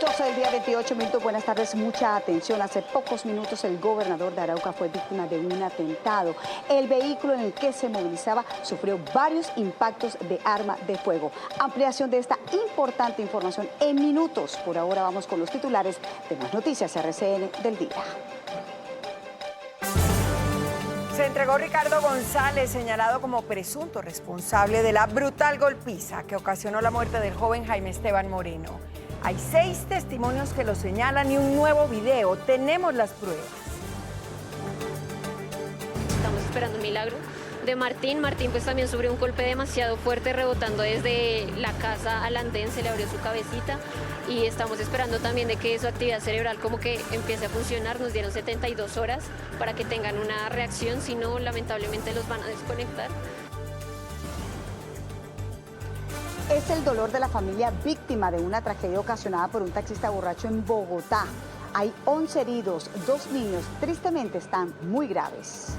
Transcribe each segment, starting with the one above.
12 del día 28 minutos. Buenas tardes, mucha atención. Hace pocos minutos el gobernador de Arauca fue víctima de un atentado. El vehículo en el que se movilizaba sufrió varios impactos de arma de fuego. Ampliación de esta importante información en minutos. Por ahora vamos con los titulares de Más Noticias RCN del día. Se entregó Ricardo González, señalado como presunto responsable de la brutal golpiza que ocasionó la muerte del joven Jaime Esteban Moreno. Hay 6 testimonios que lo señalan y un nuevo video. Tenemos las pruebas. Estamos esperando un milagro de Martín. Martín pues también sufrió un golpe demasiado fuerte rebotando desde la casa al andén, se le abrió su cabecita y estamos esperando también de que su actividad cerebral como que empiece a funcionar. Nos dieron 72 horas para que tengan una reacción, si no lamentablemente los van a desconectar. Es el dolor de la familia víctima de una tragedia ocasionada por un taxista borracho en Bogotá. Hay 11 heridos, 2 niños, tristemente están muy graves.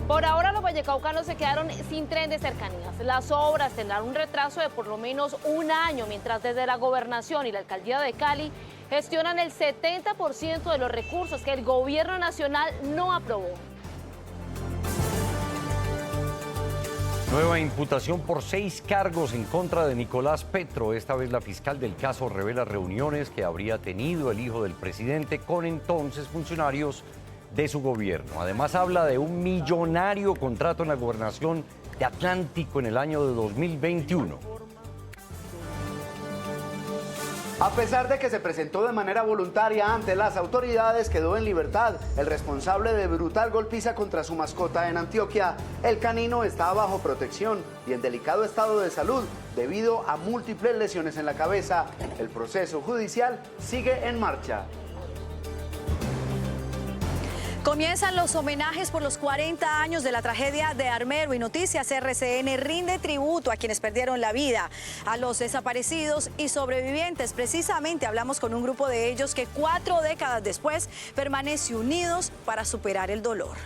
Por ahora los vallecaucanos se quedaron sin tren de cercanías. Las obras tendrán un retraso de por lo menos un año, mientras desde la gobernación y la alcaldía de Cali gestionan el 70% de los recursos que el gobierno nacional no aprobó. Nueva imputación por 6 cargos en contra de Nicolás Petro. Esta vez la fiscal del caso revela reuniones que habría tenido el hijo del presidente con entonces funcionarios de su gobierno. Además habla de un millonario contrato en la gobernación de Atlántico en el año de 2021. A pesar de que se presentó de manera voluntaria ante las autoridades, quedó en libertad el responsable de brutal golpiza contra su mascota en Antioquia. El canino está bajo protección y en delicado estado de salud debido a múltiples lesiones en la cabeza. El proceso judicial sigue en marcha. Comienzan los homenajes por los 40 años de la tragedia de Armero y Noticias RCN rinde tributo a quienes perdieron la vida, a los desaparecidos y sobrevivientes. Precisamente hablamos con un grupo de ellos que 4 décadas después permanece unidos para superar el dolor.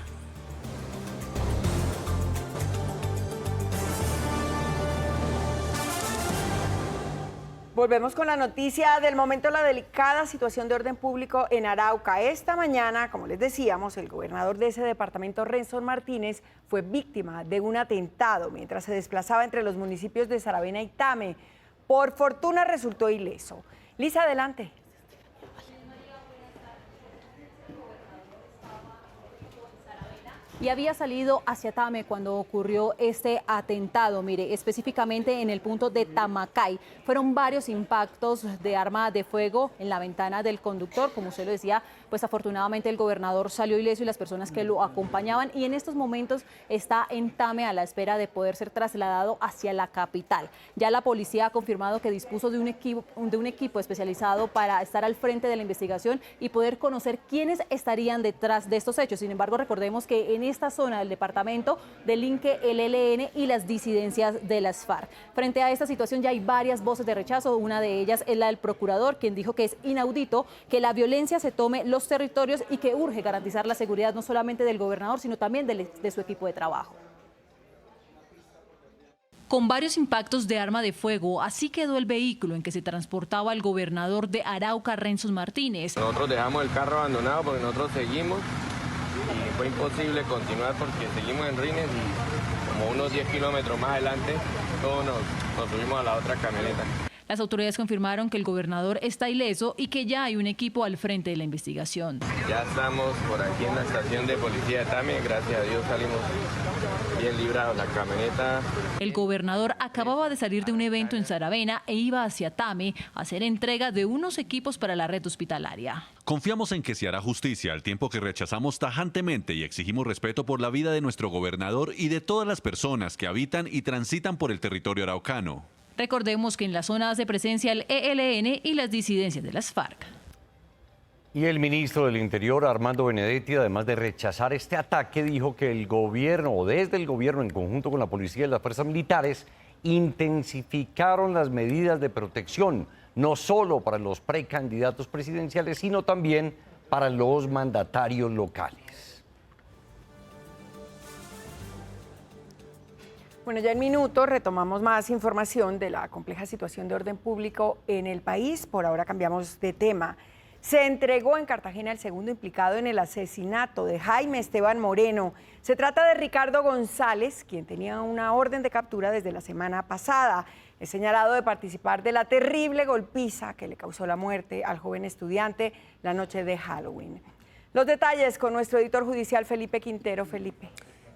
Volvemos con la noticia del momento, la delicada situación de orden público en Arauca. Esta mañana, como les decíamos, el gobernador de ese departamento, Renson Martínez, fue víctima de un atentado mientras se desplazaba entre los municipios de Saravena y Tame. Por fortuna resultó ileso. Lisa, adelante. Y había salido hacia Tame cuando ocurrió este atentado. Mire, específicamente en el punto de Tamacay. Fueron varios impactos de arma de fuego en la ventana del conductor. Como usted lo decía, pues afortunadamente el gobernador salió ileso y las personas que lo acompañaban. Y en estos momentos está en Tame a la espera de poder ser trasladado hacia la capital. Ya la policía ha confirmado que dispuso de un equipo especializado para estar al frente de la investigación y poder conocer quiénes estarían detrás de estos hechos. Sin embargo, recordemos que en esta zona del departamento delinque el ELN y las disidencias de las FARC. Frente a esta situación ya hay varias voces de rechazo. Una de ellas es la del procurador, quien dijo que es inaudito que la violencia se tome los territorios y que urge garantizar la seguridad no solamente del gobernador, sino también de su equipo de trabajo. Con varios impactos de arma de fuego, así quedó el vehículo en que se transportaba el gobernador de Arauca, Renson Martínez. Nosotros dejamos el carro abandonado porque nosotros seguimos y fue imposible continuar porque seguimos en Rines y como unos 10 kilómetros más adelante todos nos subimos a la otra camioneta. Las autoridades confirmaron que el gobernador está ileso y que ya hay un equipo al frente de la investigación. Ya estamos por aquí en la estación de policía de Tame, gracias a Dios salimos bien librados la camioneta. El gobernador acababa de salir de un evento en Saravena e iba hacia Tame a hacer entrega de unos equipos para la red hospitalaria. Confiamos en que se hará justicia al tiempo que rechazamos tajantemente y exigimos respeto por la vida de nuestro gobernador y de todas las personas que habitan y transitan por el territorio araucano. Recordemos que en la zona hace presencia el ELN y las disidencias de las FARC. Y el ministro del Interior, Armando Benedetti, además de rechazar este ataque, dijo que el gobierno, o desde el gobierno en conjunto con la policía y las fuerzas militares, intensificaron las medidas de protección, no solo para los precandidatos presidenciales, sino también para los mandatarios locales. Bueno, ya en minutos retomamos más información de la compleja situación de orden público en el país. Por ahora cambiamos de tema. Se entregó en Cartagena el segundo implicado en el asesinato de Jaime Esteban Moreno. Se trata de Ricardo González, quien tenía una orden de captura desde la semana pasada. Es señalado de participar de la terrible golpiza que le causó la muerte al joven estudiante la noche de Halloween. Los detalles con nuestro editor judicial Felipe Quintero. Felipe.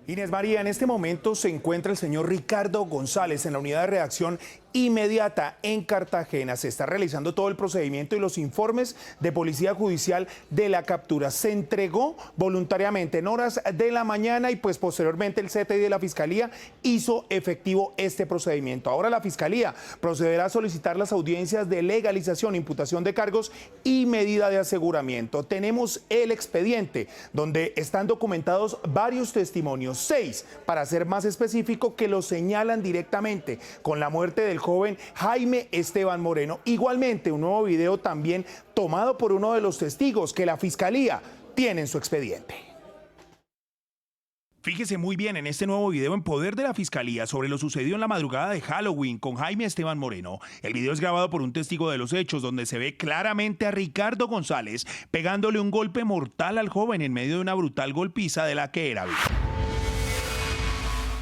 Inés María, en este momento se encuentra el señor Ricardo González en la unidad de reacción inmediata en Cartagena. Se está realizando todo el procedimiento y los informes de policía judicial de la captura. Se entregó voluntariamente en horas de la mañana y pues posteriormente el CTI de la Fiscalía hizo efectivo este procedimiento. Ahora la Fiscalía procederá a solicitar las audiencias de legalización, imputación de cargos y medida de aseguramiento. Tenemos el expediente donde están documentados varios testimonios, 6 para ser más específico, que lo señalan directamente con la muerte del joven Jaime Esteban Moreno. Igualmente, un nuevo video también tomado por uno de los testigos que la Fiscalía tiene en su expediente. Fíjese muy bien en este nuevo video en poder de la Fiscalía sobre lo sucedido en la madrugada de Halloween con Jaime Esteban Moreno. El video es grabado por un testigo de los hechos donde se ve claramente a Ricardo González pegándole un golpe mortal al joven en medio de una brutal golpiza de la que era víctima.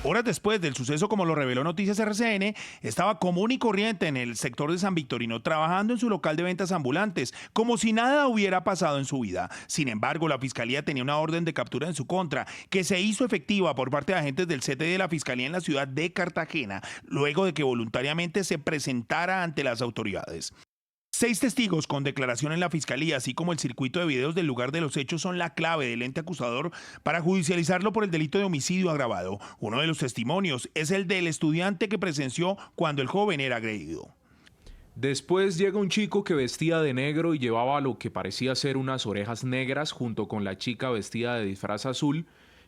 Horas después del suceso, como lo reveló Noticias RCN, estaba común y corriente en el sector de San Victorino, trabajando en su local de ventas ambulantes, como si nada hubiera pasado en su vida. Sin embargo, la Fiscalía tenía una orden de captura en su contra, que se hizo efectiva por parte de agentes del CTI de la Fiscalía en la ciudad de Cartagena, luego de que voluntariamente se presentara ante las autoridades. 6 testigos con declaración en la Fiscalía, así como el circuito de videos del lugar de los hechos, son la clave del ente acusador para judicializarlo por el delito de homicidio agravado. Uno de los testimonios es el del estudiante que presenció cuando el joven era agredido. Después llega un chico que vestía de negro y llevaba lo que parecía ser unas orejas negras junto con la chica vestida de disfraz azul,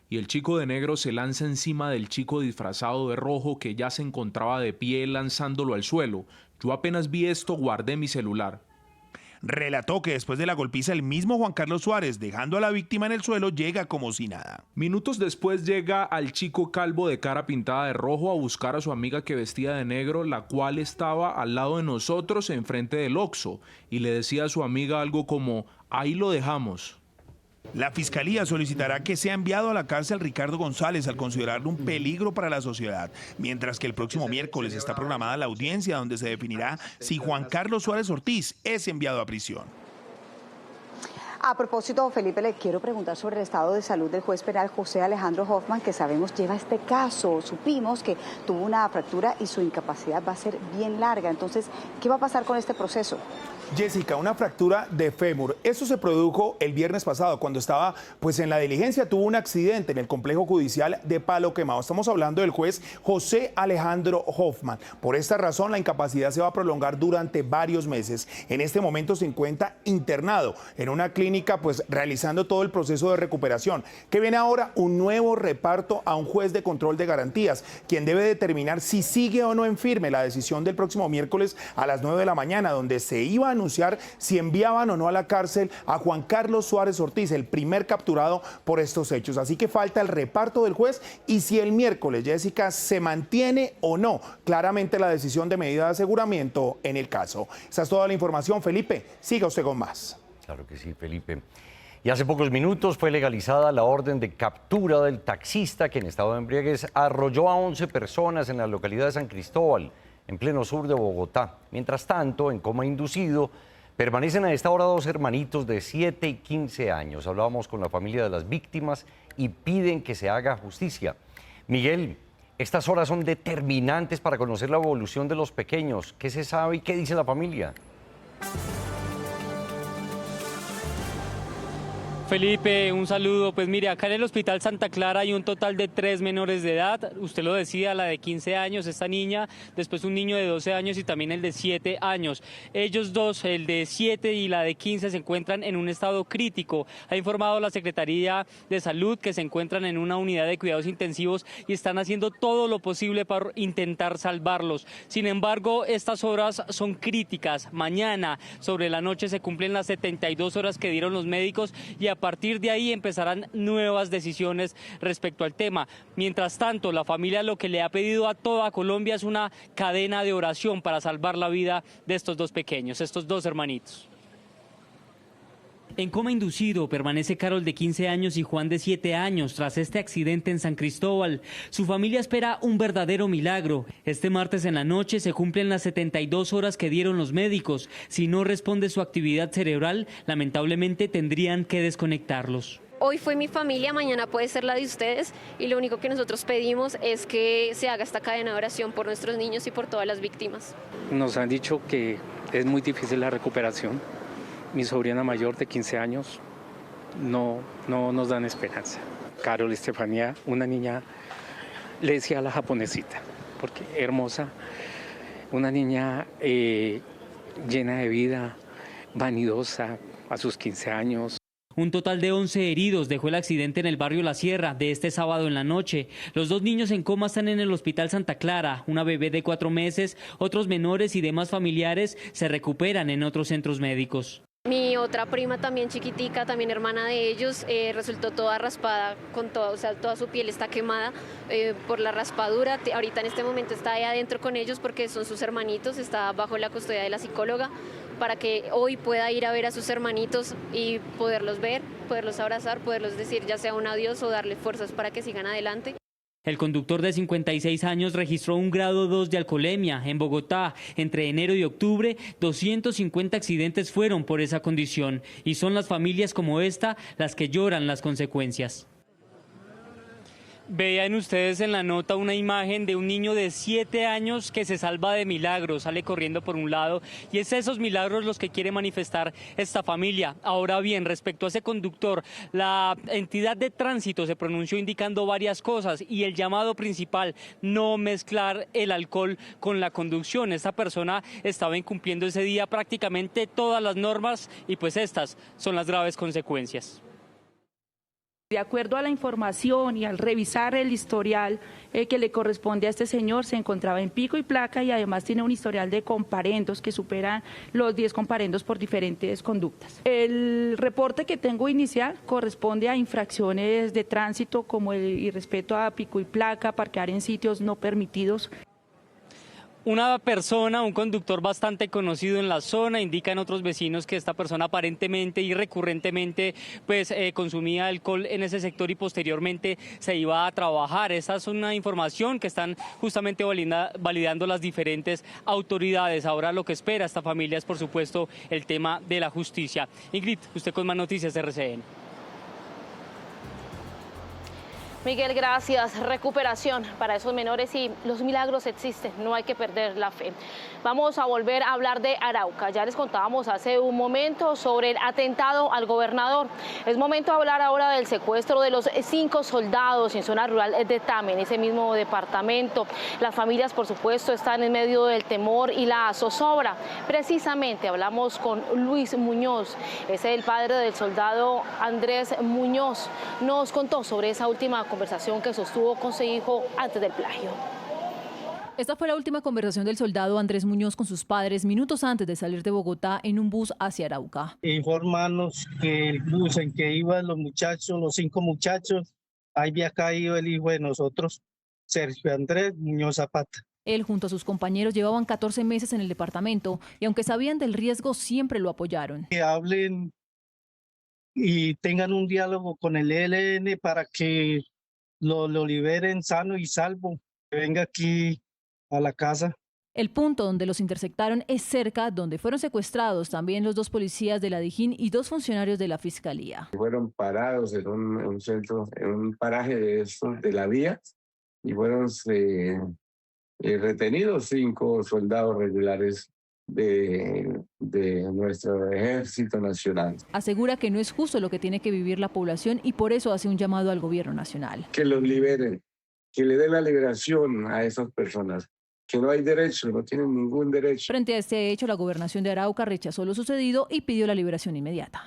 y el chico de negro se lanza encima del chico disfrazado de rojo que ya se encontraba de pie lanzándolo al suelo. Yo apenas vi esto, guardé mi celular. Relató que después de la golpiza el mismo Juan Carlos Suárez, dejando a la víctima en el suelo, llega como si nada. Minutos después llega al chico calvo de cara pintada de rojo a buscar a su amiga que vestía de negro, la cual estaba al lado de nosotros enfrente del Oxxo, y le decía a su amiga algo como, ahí lo dejamos. La Fiscalía solicitará que sea enviado a la cárcel Ricardo González al considerarlo un peligro para la sociedad, mientras que el próximo miércoles está programada la audiencia donde se definirá si Juan Carlos Suárez Ortiz es enviado a prisión. A propósito, Felipe, le quiero preguntar sobre el estado de salud del juez penal José Alejandro Hoffman, que sabemos lleva este caso. Supimos que tuvo una fractura y su incapacidad va a ser bien larga. Entonces, ¿qué va a pasar con este proceso? Jessica, una fractura de fémur. Eso se produjo el viernes pasado cuando estaba pues en la diligencia, tuvo un accidente en el complejo judicial de Palo Quemado. Estamos hablando del juez José Alejandro Hoffman. Por esta razón la incapacidad se va a prolongar durante varios meses. En este momento se encuentra internado en una clínica pues realizando todo el proceso de recuperación. Que viene ahora un nuevo reparto a un juez de control de garantías, quien debe determinar si sigue o no en firme la decisión del próximo miércoles a las 9 de la mañana, donde se iba a anunciar si enviaban o no a la cárcel a Juan Carlos Suárez Ortiz, el primer capturado por estos hechos. Así que falta el reparto del juez y si el miércoles, Jessica, se mantiene o no claramente la decisión de medida de aseguramiento en el caso. Esa es toda la información. Felipe, siga usted con más. Claro que sí, Felipe. Y hace pocos minutos fue legalizada la orden de captura del taxista que en estado de embriaguez arrolló a 11 personas en la localidad de San Cristóbal, en pleno sur de Bogotá. Mientras tanto, en coma inducido, permanecen a esta hora 2 hermanitos de 7 y 15 años. Hablábamos con la familia de las víctimas y piden que se haga justicia. Miguel, estas horas son determinantes para conocer la evolución de los pequeños. ¿Qué se sabe y qué dice la familia? Felipe, un saludo. Pues mire, acá en el Hospital Santa Clara hay un total de 3 menores de edad. Usted lo decía, la de 15 años, esta niña, después un niño de 12 años y también el de 7 años. Ellos dos, el de 7 y la de 15, se encuentran en un estado crítico. Ha informado la Secretaría de Salud que se encuentran en una unidad de cuidados intensivos y están haciendo todo lo posible para intentar salvarlos. Sin embargo, estas horas son críticas. Mañana, sobre la noche, se cumplen las 72 horas que dieron los médicos y a partir de ahí empezarán nuevas decisiones respecto al tema. Mientras tanto, la familia lo que le ha pedido a toda Colombia es una cadena de oración para salvar la vida de estos dos pequeños, estos dos hermanitos. En coma inducido permanece Carol de 15 años y Juan de 7 años tras este accidente en San Cristóbal. Su familia espera un verdadero milagro. Este martes en la noche se cumplen las 72 horas que dieron los médicos. Si no responde su actividad cerebral, lamentablemente tendrían que desconectarlos. Hoy fue mi familia, mañana puede ser la de ustedes y lo único que nosotros pedimos es que se haga esta cadena de oración por nuestros niños y por todas las víctimas. Nos han dicho que es muy difícil la recuperación. Mi sobrina mayor de 15 años no nos dan esperanza. Carol Estefanía, una niña, le decía a la japonesita, porque hermosa, una niña llena de vida, vanidosa, a sus 15 años. Un total de 11 heridos dejó el accidente en el barrio La Sierra de este sábado en la noche. Los dos niños en coma están en el Hospital Santa Clara. Una bebé de 4 meses, otros menores y demás familiares se recuperan en otros centros médicos. Mi otra prima también chiquitica, también hermana de ellos, resultó toda raspada, con todo, o sea, toda su piel está quemada por la raspadura. Ahorita en este momento está ahí adentro con ellos porque son sus hermanitos, está bajo la custodia de la psicóloga para que hoy pueda ir a ver a sus hermanitos y poderlos ver, poderlos abrazar, poderlos decir ya sea un adiós o darle fuerzas para que sigan adelante. El conductor de 56 años registró un grado 2 de alcoholemia. En Bogotá, entre enero y octubre, 250 accidentes fueron por esa condición. Y son las familias como esta las que lloran las consecuencias. Veían ustedes en la nota una imagen de un niño de 7 años que se salva de milagro, sale corriendo por un lado y es esos milagros los que quiere manifestar esta familia. Ahora bien, respecto a ese conductor, la entidad de tránsito se pronunció indicando varias cosas y el llamado principal, no mezclar el alcohol con la conducción. Esta persona estaba incumpliendo ese día prácticamente todas las normas y pues estas son las graves consecuencias. De acuerdo a la información y al revisar el historial que le corresponde a este señor, se encontraba en pico y placa y además tiene un historial de comparendos que superan los 10 comparendos por diferentes conductas. El reporte que tengo inicial corresponde a infracciones de tránsito como el irrespeto a pico y placa, parquear en sitios no permitidos. Una persona, un conductor bastante conocido en la zona, indican otros vecinos que esta persona aparentemente y recurrentemente pues consumía alcohol en ese sector y posteriormente se iba a trabajar. Esta es una información que están justamente validando las diferentes autoridades. Ahora lo que espera esta familia es por supuesto el tema de la justicia. Ingrid, usted con más noticias de RCN. Miguel, gracias. Recuperación para esos menores y los milagros existen, no hay que perder la fe. Vamos a volver a hablar de Arauca. Ya les contábamos hace un momento sobre el atentado al gobernador. Es momento de hablar ahora del secuestro de los 5 soldados en zona rural de Tame, en ese mismo departamento. Las familias, por supuesto, están en medio del temor y la zozobra. Precisamente hablamos con Luis Muñoz, es el padre del soldado Andrés Muñoz. Nos contó sobre esa última conversación que sostuvo con su hijo antes del plagio. Esta fue la última conversación del soldado Andrés Muñoz con sus padres minutos antes de salir de Bogotá en un bus hacia Arauca. Informarnos que el bus en que iban los muchachos, los 5 muchachos, ahí había caído el hijo de nosotros, Sergio Andrés Muñoz Zapata. Él junto a sus compañeros llevaban 14 meses en el departamento y aunque sabían del riesgo siempre lo apoyaron. Que hablen y tengan un diálogo con el ELN para que lo liberen sano y salvo, que venga aquí a la casa. El punto donde los interceptaron es cerca donde fueron secuestrados también los 2 policías de la Dijín y 2 funcionarios de la Fiscalía. Fueron parados en un centro, en un paraje de la vía y fueron retenidos 5 soldados regulares de nuestro Ejército Nacional. Asegura que no es justo lo que tiene que vivir la población y por eso hace un llamado al gobierno nacional. Que los liberen, que le den la liberación a esas personas, que no hay derecho, no tienen ningún derecho. Frente a este hecho, la gobernación de Arauca rechazó lo sucedido y pidió la liberación inmediata.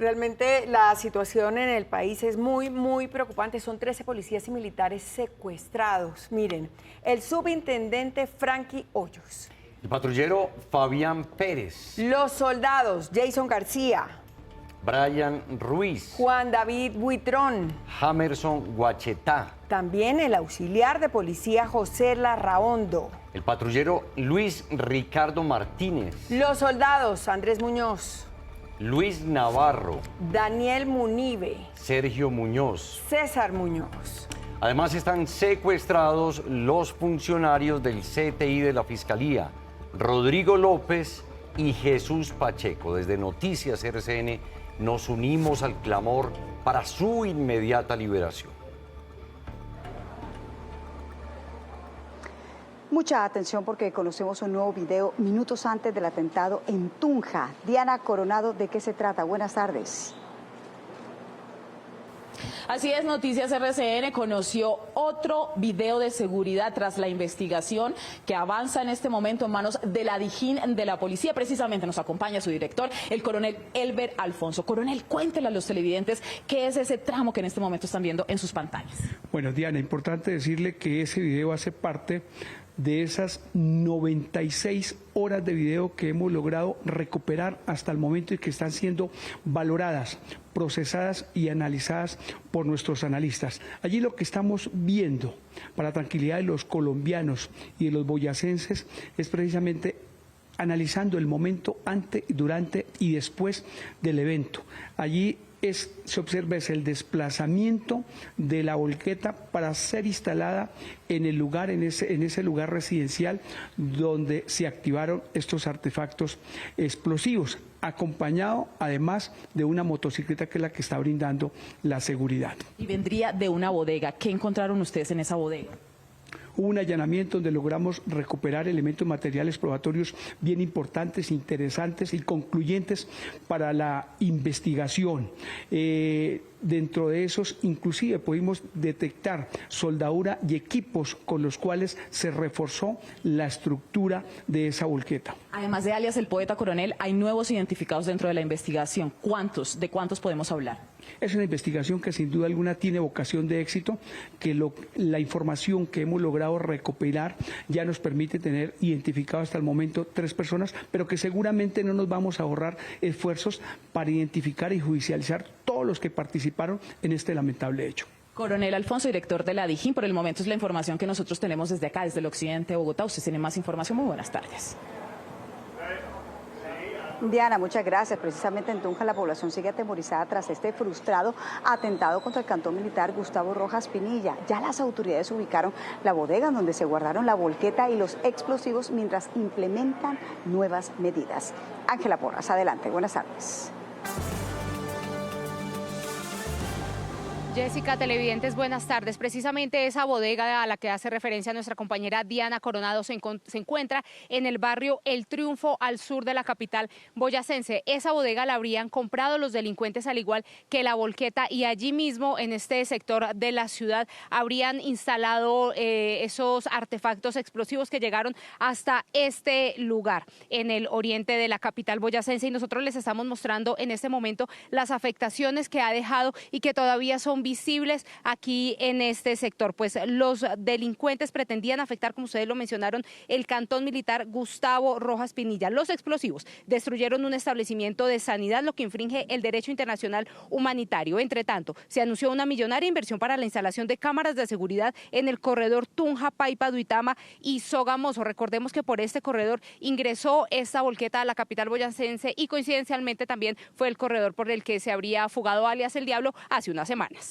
Realmente la situación en el país es muy preocupante. Son 13 policías y militares secuestrados. Miren, el subintendente Frankie Hoyos. El patrullero Fabián Pérez. Los soldados Jason García, Brian Ruiz, Juan David Buitrón, Jamerson Guachetá, también el auxiliar de policía José Larraondo, el patrullero Luis Ricardo Martínez, los soldados Andrés Muñoz, Luis Navarro, Daniel Munive, Sergio Muñoz, César Muñoz. Además están secuestrados los funcionarios del CTI de la Fiscalía, Rodrigo López y Jesús Pacheco. Desde Noticias RCN nos unimos al clamor para su inmediata liberación. Mucha atención porque conocemos un nuevo video minutos antes del atentado en Tunja. Diana Coronado, ¿de qué se trata? Buenas tardes. Así es, Noticias RCN conoció otro video de seguridad tras la investigación que avanza en este momento en manos de la Dijín de la policía. Precisamente nos acompaña su director, el coronel Elber Alfonso. Coronel, cuéntele a los televidentes qué es ese tramo que en este momento están viendo en sus pantallas. Bueno, Diana, importante decirle que ese video hace parte de esas 96 horas de video que hemos logrado recuperar hasta el momento y que están siendo valoradas, procesadas y analizadas por nuestros analistas. Allí lo que estamos viendo, para la tranquilidad de los colombianos y de los boyacenses, es precisamente analizando el momento antes, durante y después del evento. Allí se observa el desplazamiento de la volqueta para ser instalada en el lugar, en ese lugar residencial donde se activaron estos artefactos explosivos, acompañado además de una motocicleta que es la que está brindando la seguridad. Y vendría de una bodega. ¿Qué encontraron ustedes en esa bodega? Hubo un allanamiento donde logramos recuperar elementos materiales probatorios bien importantes, interesantes y concluyentes para la investigación. Dentro de esos, inclusive, pudimos detectar soldadura y equipos con los cuales se reforzó la estructura de esa volqueta. Además de alias El Poeta, coronel, hay nuevos identificados dentro de la investigación. ¿De cuántos podemos hablar? Es una investigación que sin duda alguna tiene vocación de éxito, que la información que hemos logrado recopilar ya nos permite tener identificado hasta el momento 3 personas, pero que seguramente no nos vamos a ahorrar esfuerzos para identificar y judicializar todos los que participaron en este lamentable hecho. Coronel Alfonso, director de la Dijín, por el momento es la información que nosotros tenemos desde acá, desde el occidente de Bogotá. Usted tiene más información. Muy buenas tardes. Diana, muchas gracias. Precisamente en Tunja la población sigue atemorizada tras este frustrado atentado contra el cantón militar Gustavo Rojas Pinilla. Ya las autoridades ubicaron la bodega donde se guardaron la volqueta y los explosivos mientras implementan nuevas medidas. Ángela Porras, adelante. Buenas tardes. Jessica, televidentes, buenas tardes. Precisamente esa bodega a la que hace referencia nuestra compañera Diana Coronado se encuentra en el barrio El Triunfo, al sur de la capital boyacense. Esa bodega la habrían comprado los delincuentes, al igual que la volqueta, y allí mismo, en este sector de la ciudad, habrían instalado esos artefactos explosivos que llegaron hasta este lugar, en el oriente de la capital boyacense. Y nosotros les estamos mostrando en este momento las afectaciones que ha dejado y que todavía son visibles aquí en este sector. Pues los delincuentes pretendían afectar, como ustedes lo mencionaron, el cantón militar Gustavo Rojas Pinilla. Los explosivos destruyeron un establecimiento de sanidad, lo que infringe el derecho internacional humanitario. Entre tanto, se anunció una millonaria inversión para la instalación de cámaras de seguridad en el corredor Tunja, Paipa, Duitama y Sogamoso. Recordemos que por este corredor ingresó esta volqueta a la capital boyacense y coincidencialmente también fue el corredor por el que se habría fugado alias El Diablo hace unas semanas.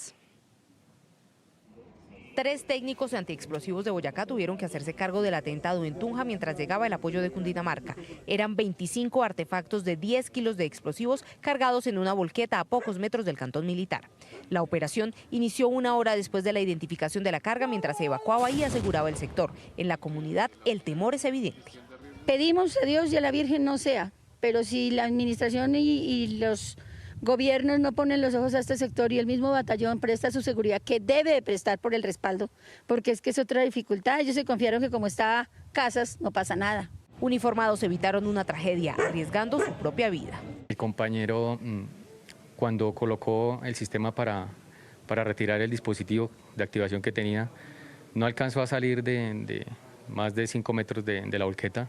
3 técnicos antiexplosivos de Boyacá tuvieron que hacerse cargo del atentado en Tunja mientras llegaba el apoyo de Cundinamarca. Eran 25 artefactos de 10 kilos de explosivos cargados en una volqueta a pocos metros del cantón militar. La operación inició 1 hora después de la identificación de la carga mientras se evacuaba y aseguraba el sector. En la comunidad el temor es evidente. Pedimos a Dios y a la Virgen no sea, pero si la administración y los gobiernos no ponen los ojos a este sector y el mismo batallón presta su seguridad, que debe de prestar por el respaldo, porque es que es otra dificultad. Ellos se confiaron que como está Casas no pasa nada. Uniformados evitaron una tragedia, arriesgando su propia vida. El compañero, cuando colocó el sistema para retirar el dispositivo de activación que tenía, no alcanzó a salir de más de 5 metros de la volqueta.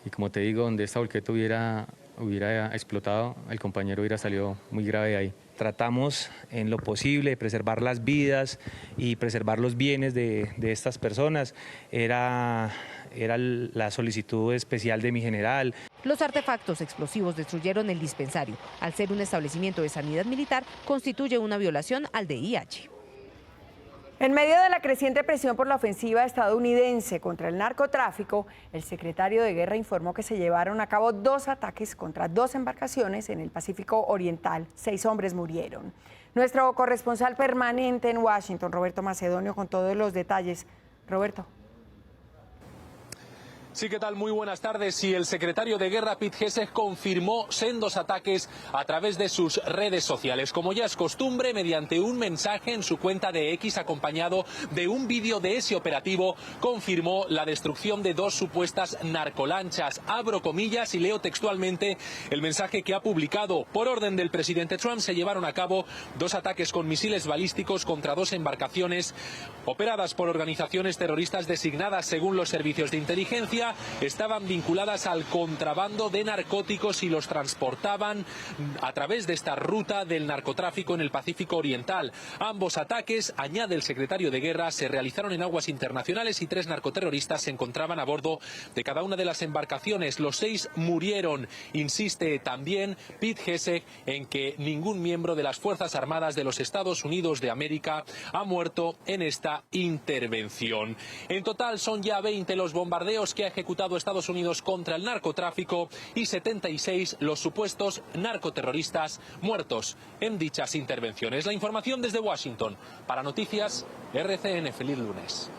Y como te digo, donde esta volqueta hubiera hubiera explotado, el compañero hubiera salido muy grave de ahí. Tratamos en lo posible de preservar las vidas y preservar los bienes de estas personas. Era la solicitud especial de mi general. Los artefactos explosivos destruyeron el dispensario. Al ser un establecimiento de sanidad militar, constituye una violación al DIH. En medio de la creciente presión por la ofensiva estadounidense contra el narcotráfico, el secretario de Guerra informó que se llevaron a cabo 2 ataques contra 2 embarcaciones en el Pacífico Oriental. 6 hombres murieron. Nuestro corresponsal permanente en Washington, Roberto Macedonio, con todos los detalles. Roberto. Sí, ¿qué tal? Muy buenas tardes. Y el secretario de Guerra, Pete Hegseth, confirmó sendos ataques a través de sus redes sociales. Como ya es costumbre, mediante un mensaje en su cuenta de X acompañado de un vídeo de ese operativo, confirmó la destrucción de 2 supuestas narcolanchas. Abro comillas y leo textualmente el mensaje que ha publicado. Por orden del presidente Trump se llevaron a cabo 2 ataques con misiles balísticos contra 2 embarcaciones operadas por organizaciones terroristas designadas según los servicios de inteligencia. Estaban vinculadas al contrabando de narcóticos y los transportaban a través de esta ruta del narcotráfico en el Pacífico Oriental. Ambos ataques, añade el secretario de Guerra, se realizaron en aguas internacionales y 3 narcoterroristas se encontraban a bordo de cada una de las embarcaciones. Los 6 murieron. Insiste también Pete Hegseth en que ningún miembro de las Fuerzas Armadas de los Estados Unidos de América ha muerto en esta intervención. En total son ya 20 los bombardeos que ha ejecutado Estados Unidos contra el narcotráfico y 76 los supuestos narcoterroristas muertos en dichas intervenciones. La información desde Washington. Para Noticias RCN, feliz lunes.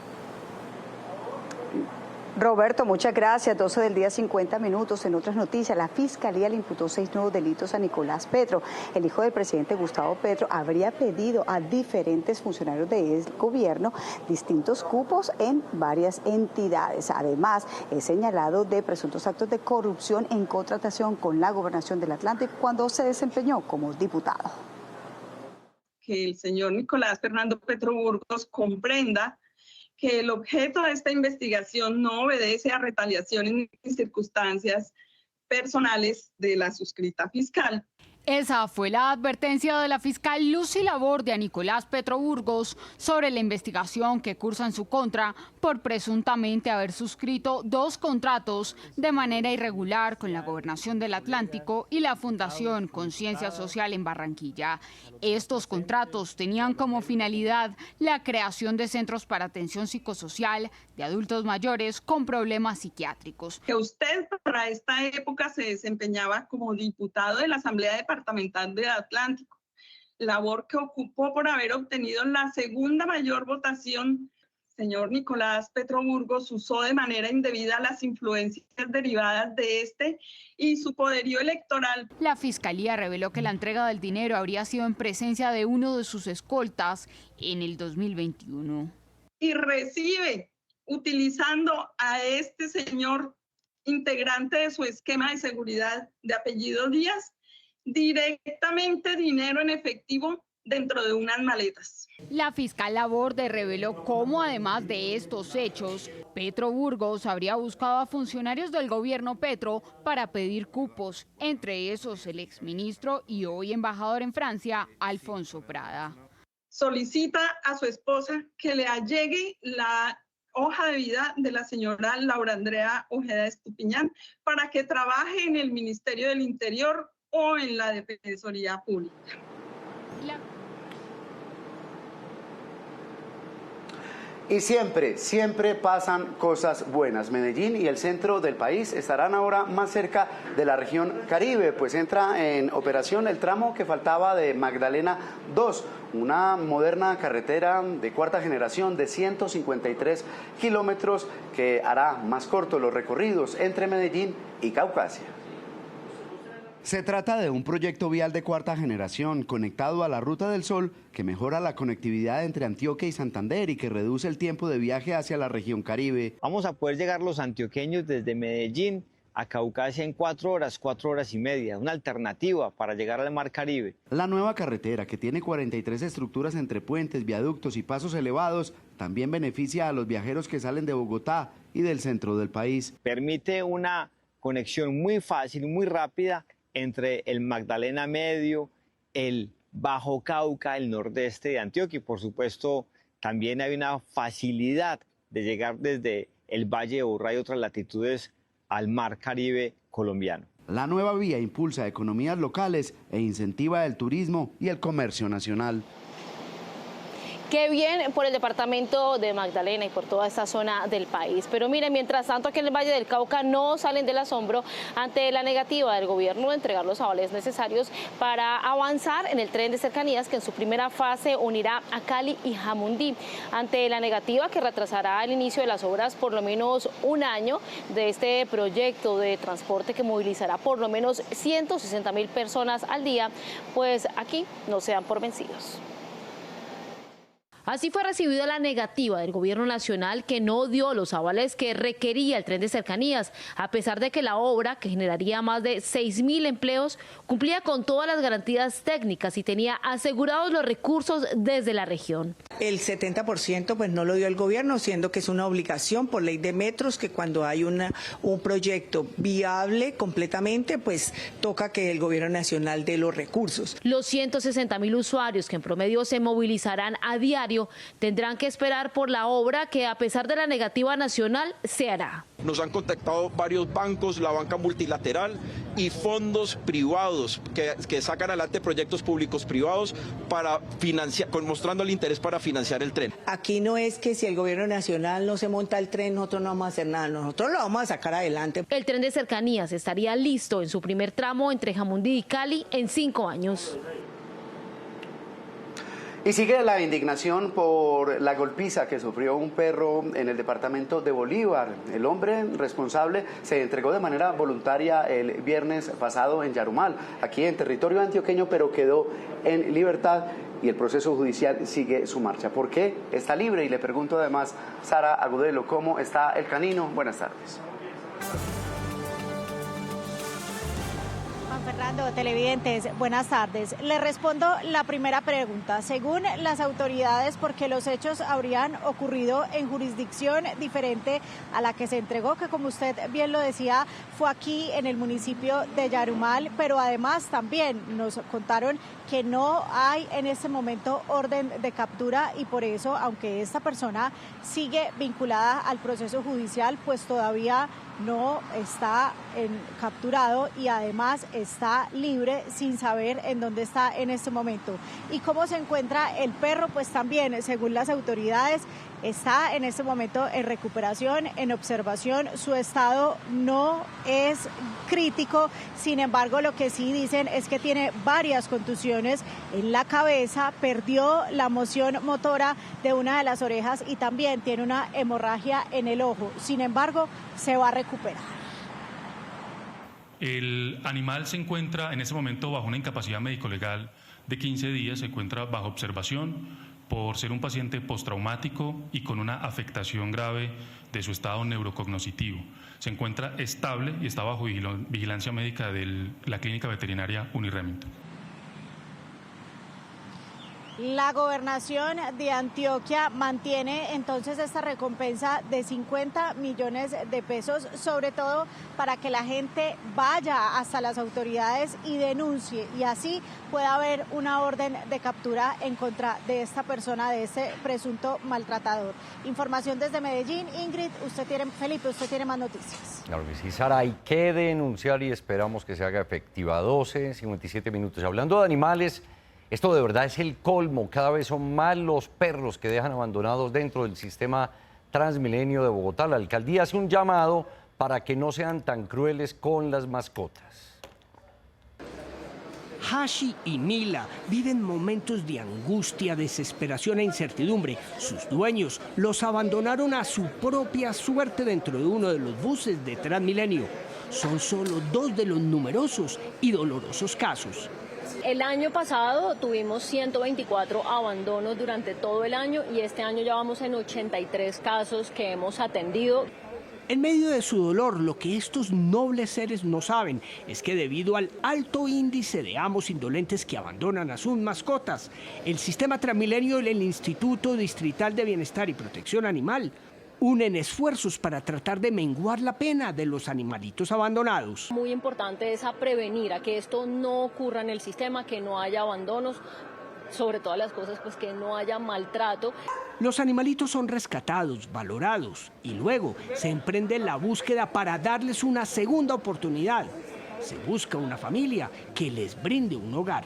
Roberto, muchas gracias. 12 del día, 50 minutos. En otras noticias, la Fiscalía le imputó 6 nuevos delitos a Nicolás Petro. El hijo del presidente Gustavo Petro habría pedido a diferentes funcionarios del gobierno distintos cupos en varias entidades. Además, es señalado de presuntos actos de corrupción en contratación con la Gobernación del Atlántico cuando se desempeñó como diputado. Que el señor Nicolás Fernando Petro Burgos comprenda que el objeto de esta investigación no obedece a retaliaciones ni circunstancias personales de la suscrita fiscal. Esa fue la advertencia de la fiscal Lucy Laborde a Nicolás Petro Burgos sobre la investigación que cursa en su contra por presuntamente haber suscrito 2 contratos de manera irregular con la Gobernación del Atlántico y la Fundación Conciencia Social en Barranquilla. Estos contratos tenían como finalidad la creación de centros para atención psicosocial de adultos mayores con problemas psiquiátricos. Que usted para esta época se desempeñaba como diputado de la Asamblea Departamental del Atlántico, labor que ocupó por haber obtenido la segunda mayor votación. Señor Nicolás Petro Burgos usó de manera indebida las influencias derivadas de este y su poderío electoral. La Fiscalía reveló que la entrega del dinero habría sido en presencia de uno de sus escoltas en el 2021. Y recibe, utilizando a este señor integrante de su esquema de seguridad de apellido Díaz, directamente dinero en efectivo dentro de unas maletas. La fiscal Laborde reveló cómo, además de estos hechos, Petro Burgos habría buscado a funcionarios del gobierno Petro para pedir cupos, entre esos el exministro y hoy embajador en Francia, Alfonso Prada. Solicita a su esposa que le allegue la hoja de vida de la señora Laura Andrea Ojeda Estupiñán para que trabaje en el Ministerio del Interior o en la Defensoría Pública. Y siempre pasan cosas buenas. Medellín y el centro del país estarán ahora más cerca de la región Caribe, pues entra en operación el tramo que faltaba de Magdalena 2, una moderna carretera de 4ª generación de 153 kilómetros que hará más cortos los recorridos entre Medellín y Caucasia. Se trata de un proyecto vial de 4ª generación conectado a la Ruta del Sol que mejora la conectividad entre Antioquia y Santander y que reduce el tiempo de viaje hacia la región Caribe. Vamos a poder llegar los antioqueños desde Medellín a Caucasia en 4 horas y media, una alternativa para llegar al Mar Caribe. La nueva carretera, que tiene 43 estructuras entre puentes, viaductos y pasos elevados, también beneficia a los viajeros que salen de Bogotá y del centro del país. Permite una conexión muy fácil, muy rápida entre el Magdalena Medio, el Bajo Cauca, el nordeste de Antioquia y por supuesto también hay una facilidad de llegar desde el Valle de Aburrá y otras latitudes al Mar Caribe colombiano. La nueva vía impulsa economías locales e incentiva el turismo y el comercio nacional. Qué bien por el departamento de Magdalena y por toda esta zona del país. Pero miren, mientras tanto aquí en el Valle del Cauca no salen del asombro ante la negativa del gobierno de entregar los avales necesarios para avanzar en el tren de cercanías que en su primera fase unirá a Cali y Jamundí. Ante la negativa que retrasará el inicio de las obras por lo menos un año de este proyecto de transporte que movilizará por lo menos 160.000 personas al día, pues aquí no se dan por vencidos. Así fue recibida la negativa del gobierno nacional que no dio los avales que requería el tren de cercanías, a pesar de que la obra, que generaría más de 6.000 empleos, cumplía con todas las garantías técnicas y tenía asegurados los recursos desde la región. El 70% pues no lo dio el gobierno, siendo que es una obligación por ley de metros que cuando hay un proyecto viable completamente, pues toca que el gobierno nacional dé los recursos. Los 160.000 usuarios que en promedio se movilizarán a diario tendrán que esperar por la obra que a pesar de la negativa nacional se hará. Nos han contactado varios bancos, la banca multilateral y fondos privados que sacan adelante proyectos públicos privados para financiar, mostrando el interés para financiar el tren. Aquí no es que si el gobierno nacional no se monta el tren, nosotros no vamos a hacer nada, nosotros lo vamos a sacar adelante. El tren de cercanías estaría listo en su primer tramo entre Jamundí y Cali en 5 años. Y sigue la indignación por la golpiza que sufrió un perro en el departamento de Bolívar. El hombre responsable se entregó de manera voluntaria el viernes pasado en Yarumal, aquí en territorio antioqueño, pero quedó en libertad y el proceso judicial sigue su marcha. ¿Por qué está libre? Y le pregunto además, Sara Agudelo, ¿cómo está el canino? Buenas tardes. Fernando, televidentes, buenas tardes. Le respondo la primera pregunta. Según las autoridades, porque los hechos habrían ocurrido en jurisdicción diferente a la que se entregó, que como usted bien lo decía, fue aquí en el municipio de Yarumal, pero además también nos contaron que no hay en este momento orden de captura y por eso, aunque esta persona sigue vinculada al proceso judicial, pues todavía no está capturado y además está libre sin saber en dónde está en este momento. ¿Y cómo se encuentra el perro? Pues también, según las autoridades, está en este momento en recuperación, en observación. Su estado no es crítico, sin embargo, lo que sí dicen es que tiene varias contusiones en la cabeza, perdió la moción motora de una de las orejas y también tiene una hemorragia en el ojo. Sin embargo, se va a recuperar. El animal se encuentra en este momento bajo una incapacidad médico-legal de 15 días, se encuentra bajo observación por ser un paciente postraumático y con una afectación grave de su estado neurocognoscitivo. Se encuentra estable y está bajo vigilancia médica de la clínica veterinaria Uniremington. La gobernación de Antioquia mantiene entonces esta recompensa de 50 millones de pesos, sobre todo para que la gente vaya hasta las autoridades y denuncie y así pueda haber una orden de captura en contra de esta persona, de este presunto maltratador. Información desde Medellín. Ingrid, Felipe, usted tiene más noticias. Claro que sí, Sara, hay que denunciar y esperamos que se haga efectiva. 12:57 minutos. Hablando de animales, esto de verdad es el colmo. Cada vez son más los perros que dejan abandonados dentro del sistema Transmilenio de Bogotá. La alcaldía hace un llamado para que no sean tan crueles con las mascotas. Hashi y Mila viven momentos de angustia, desesperación e incertidumbre. Sus dueños los abandonaron a su propia suerte dentro de uno de los buses de Transmilenio. Son solo 2 de los numerosos y dolorosos casos. El año pasado tuvimos 124 abandonos durante todo el año y este año ya vamos en 83 casos que hemos atendido. En medio de su dolor, lo que estos nobles seres no saben es que debido al alto índice de amos indolentes que abandonan a sus mascotas, el sistema Transmilenio y el Instituto Distrital de Bienestar y Protección Animal unen esfuerzos para tratar de menguar la pena de los animalitos abandonados. Muy importante es a prevenir, a que esto no ocurra en el sistema, que no haya abandonos, sobre todas las cosas, pues que no haya maltrato. Los animalitos son rescatados, valorados y luego se emprende la búsqueda para darles una segunda oportunidad. Se busca una familia que les brinde un hogar.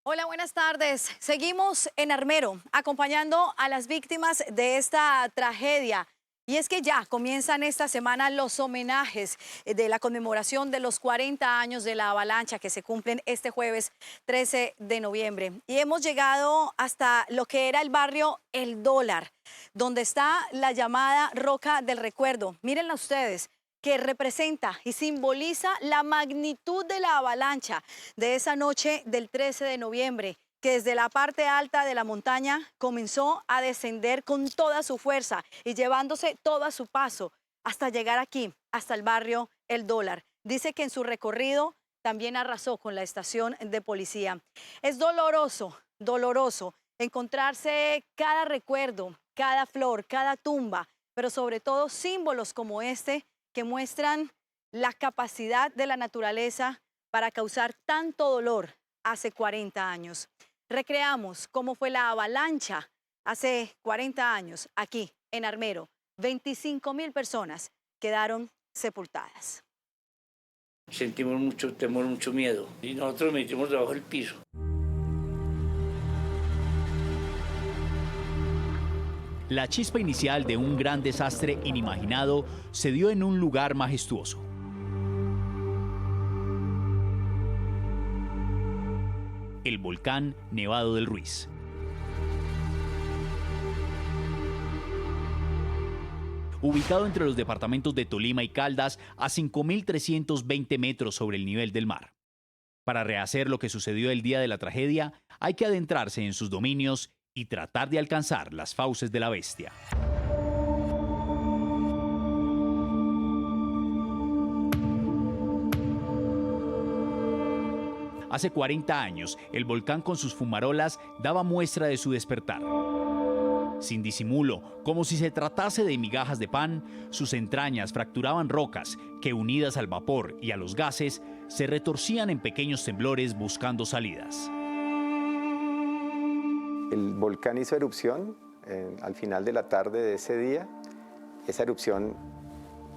Hola, buenas tardes. Seguimos en Armero, acompañando a las víctimas de esta tragedia. Y es que ya comienzan esta semana los homenajes de la conmemoración de los 40 años de la avalancha que se cumplen este jueves 13 de noviembre. Y hemos llegado hasta lo que era el barrio El Dólar, donde está la llamada Roca del Recuerdo. Mírenla ustedes, que representa y simboliza la magnitud de la avalancha de esa noche del 13 de noviembre, que desde la parte alta de la montaña comenzó a descender con toda su fuerza y llevándose todo a su paso hasta llegar aquí, hasta el barrio El Dólar. Dice que en su recorrido también arrasó con la estación de policía. Es doloroso, doloroso encontrarse cada recuerdo, cada flor, cada tumba, pero sobre todo símbolos como este que muestran la capacidad de la naturaleza para causar tanto dolor hace 40 años. Recreamos cómo fue la avalancha hace 40 años aquí en Armero. 25.000 personas quedaron sepultadas. Sentimos mucho temor, mucho miedo y nosotros nos metimos debajo del piso. La chispa inicial de un gran desastre inimaginado se dio en un lugar majestuoso. El volcán Nevado del Ruiz. Ubicado entre los departamentos de Tolima y Caldas a 5.320 metros sobre el nivel del mar. Para rehacer lo que sucedió el día de la tragedia, hay que adentrarse en sus dominios y tratar de alcanzar las fauces de la bestia. Hace 40 años, el volcán con sus fumarolas daba muestra de su despertar. Sin disimulo, como si se tratase de migajas de pan, sus entrañas fracturaban rocas que, unidas al vapor y a los gases, se retorcían en pequeños temblores buscando salidas. El volcán hizo erupción al final de la tarde de ese día. Esa erupción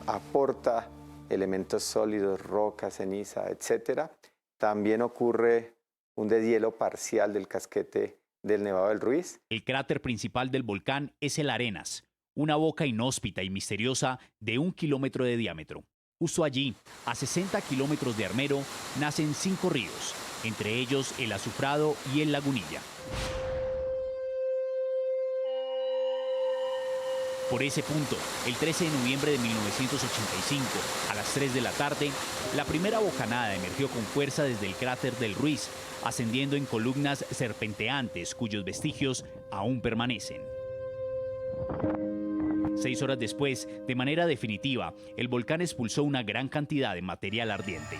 aporta elementos sólidos, roca, ceniza, etc. También ocurre un deshielo parcial del casquete del Nevado del Ruiz. El cráter principal del volcán es el Arenas, una boca inhóspita y misteriosa de 1 kilómetro de diámetro. Justo allí, a 60 kilómetros de Armero, nacen 5 ríos, entre ellos el Azufrado y el Lagunilla. Por ese punto, el 13 de noviembre de 1985, a las 3 de la tarde, la primera bocanada emergió con fuerza desde el cráter del Ruiz, ascendiendo en columnas serpenteantes cuyos vestigios aún permanecen. 6 horas después, de manera definitiva, el volcán expulsó una gran cantidad de material ardiente.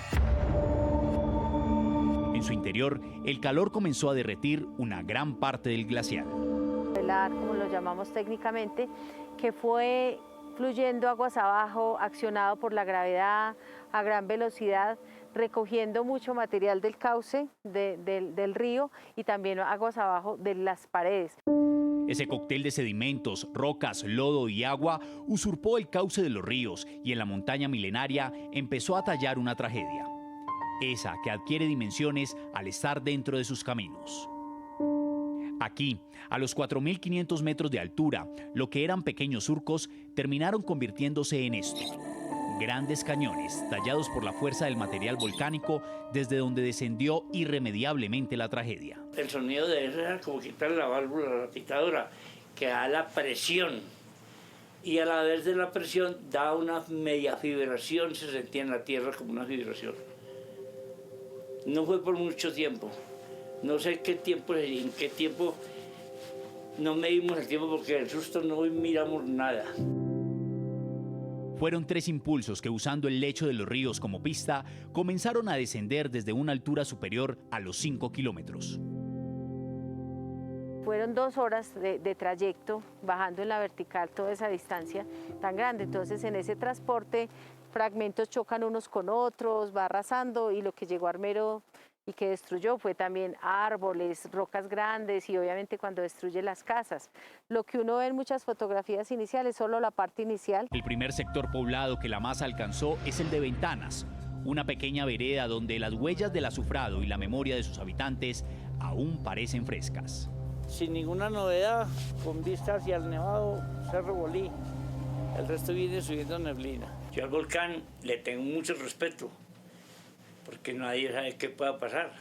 En su interior, el calor comenzó a derretir una gran parte del glaciar. Como lo llamamos técnicamente, que fue fluyendo aguas abajo, accionado por la gravedad a gran velocidad, recogiendo mucho material del cauce del río y también aguas abajo de las paredes. Ese cóctel de sedimentos, rocas, lodo y agua usurpó el cauce de los ríos y en la montaña milenaria empezó a tallar una tragedia. Esa que adquiere dimensiones al estar dentro de sus caminos. Aquí, a los 4.500 metros de altura, lo que eran pequeños surcos terminaron convirtiéndose en esto. Grandes cañones tallados por la fuerza del material volcánico desde donde descendió irremediablemente la tragedia. El sonido de eso era como quitar la válvula, la picadura, que da la presión. Y a la vez de la presión da una media vibración, se sentía en la tierra como una vibración. No fue por mucho tiempo. No sé en qué tiempo No medimos el tiempo porque del susto no miramos nada. Fueron 3 impulsos que, usando el lecho de los ríos como pista, comenzaron a descender desde una altura superior a los 5 kilómetros. Fueron 2 horas de trayecto, bajando en la vertical toda esa distancia tan grande. Entonces, en ese transporte, fragmentos chocan unos con otros, va arrasando, y lo que llegó a Armero y que destruyó fue también árboles, rocas grandes y obviamente cuando destruye las casas. Lo que uno ve en muchas fotografías iniciales, solo la parte inicial. El primer sector poblado que la masa alcanzó es el de Ventanas, una pequeña vereda donde las huellas del azufrado y la memoria de sus habitantes aún parecen frescas. Sin ninguna novedad, con vista hacia el nevado Cerro Bolí. El resto viene subiendo neblina. Yo al volcán le tengo mucho respeto, porque nadie sabe qué pueda pasar.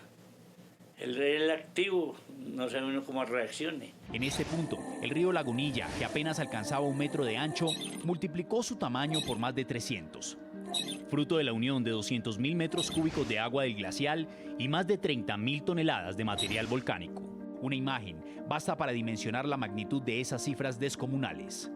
El activo, no sabe uno cómo reaccione. En este punto, el río Lagunilla, que apenas alcanzaba 1 metro de ancho, multiplicó su tamaño por más de 300. Fruto de la unión de 200.000 metros cúbicos de agua del glacial y más de 30.000 toneladas de material volcánico. Una imagen basta para dimensionar la magnitud de esas cifras descomunales.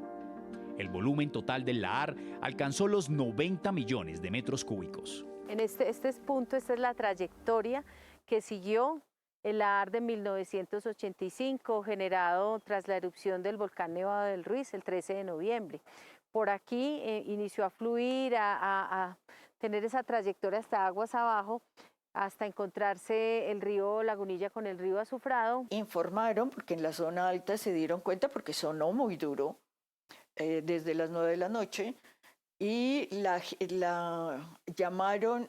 El volumen total del lahar alcanzó los 90 millones de metros cúbicos. En este punto, esta es la trayectoria que siguió el lahar de 1985, generado tras la erupción del volcán Nevado del Ruiz el 13 de noviembre. Por aquí inició a fluir, a tener esa trayectoria hasta aguas abajo, hasta encontrarse el río Lagunilla con el río Azufrado. Informaron, porque en la zona alta se dieron cuenta, porque sonó muy duro, desde las 9 de la noche, y la llamaron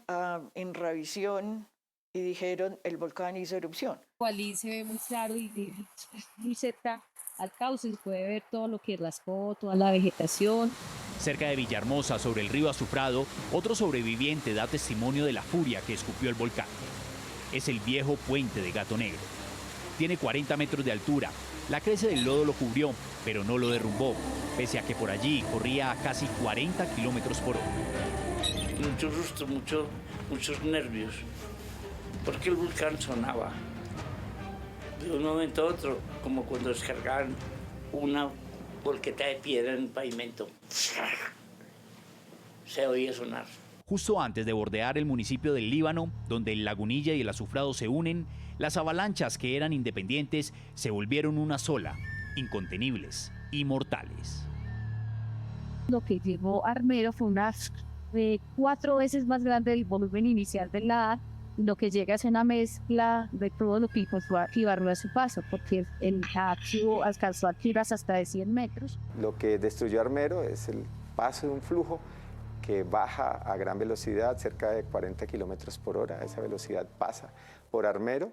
en revisión y dijeron el volcán hizo erupción. Allí se ve muy claro y muy cerca al cauce, se puede ver todo lo que raspó, toda la vegetación. Cerca de Villahermosa, sobre el río Azufrado, otro sobreviviente da testimonio de la furia que escupió el volcán. Es el viejo puente de Gato Negro. Tiene 40 metros de altura. La crece del lodo lo cubrió, pero no lo derrumbó, pese a que por allí corría a casi 40 kilómetros por hora. Mucho susto, muchos nervios, porque el volcán sonaba de un momento a otro, como cuando descargaban una volqueta de piedra en el pavimento. Se oía sonar. Justo antes de bordear el municipio del Líbano, donde el Lagunilla y el Azufrado se unen, las avalanchas que eran independientes se volvieron una sola, incontenibles y mortales. Lo que llegó a Armero fue unas 4 veces más grande del volumen inicial del lahar. Lo que llega es una mezcla de todo lo que alcanzó a activar a su paso, porque el activo alcanzó a activarse hasta de 100 metros. Lo que destruyó Armero es el paso de un flujo que baja a gran velocidad, cerca de 40 kilómetros por hora. Esa velocidad pasa por Armero.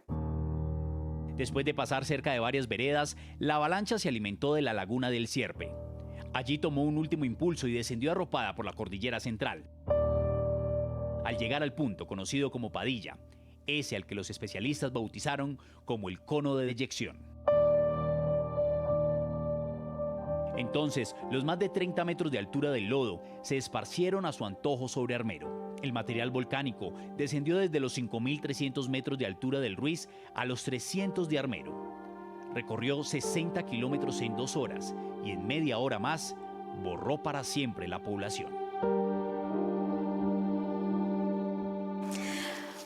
Después de pasar cerca de varias veredas, la avalancha se alimentó de la laguna del Sierpe. Allí tomó un último impulso y descendió arropada por la cordillera central. Al llegar al punto conocido como Padilla, ese al que los especialistas bautizaron como el cono de deyección. Entonces, los más de 30 metros de altura del lodo se esparcieron a su antojo sobre Armero. El material volcánico descendió desde los 5.300 metros de altura del Ruiz a los 300 de Armero. Recorrió 60 kilómetros en 2 horas y en media hora más borró para siempre la población.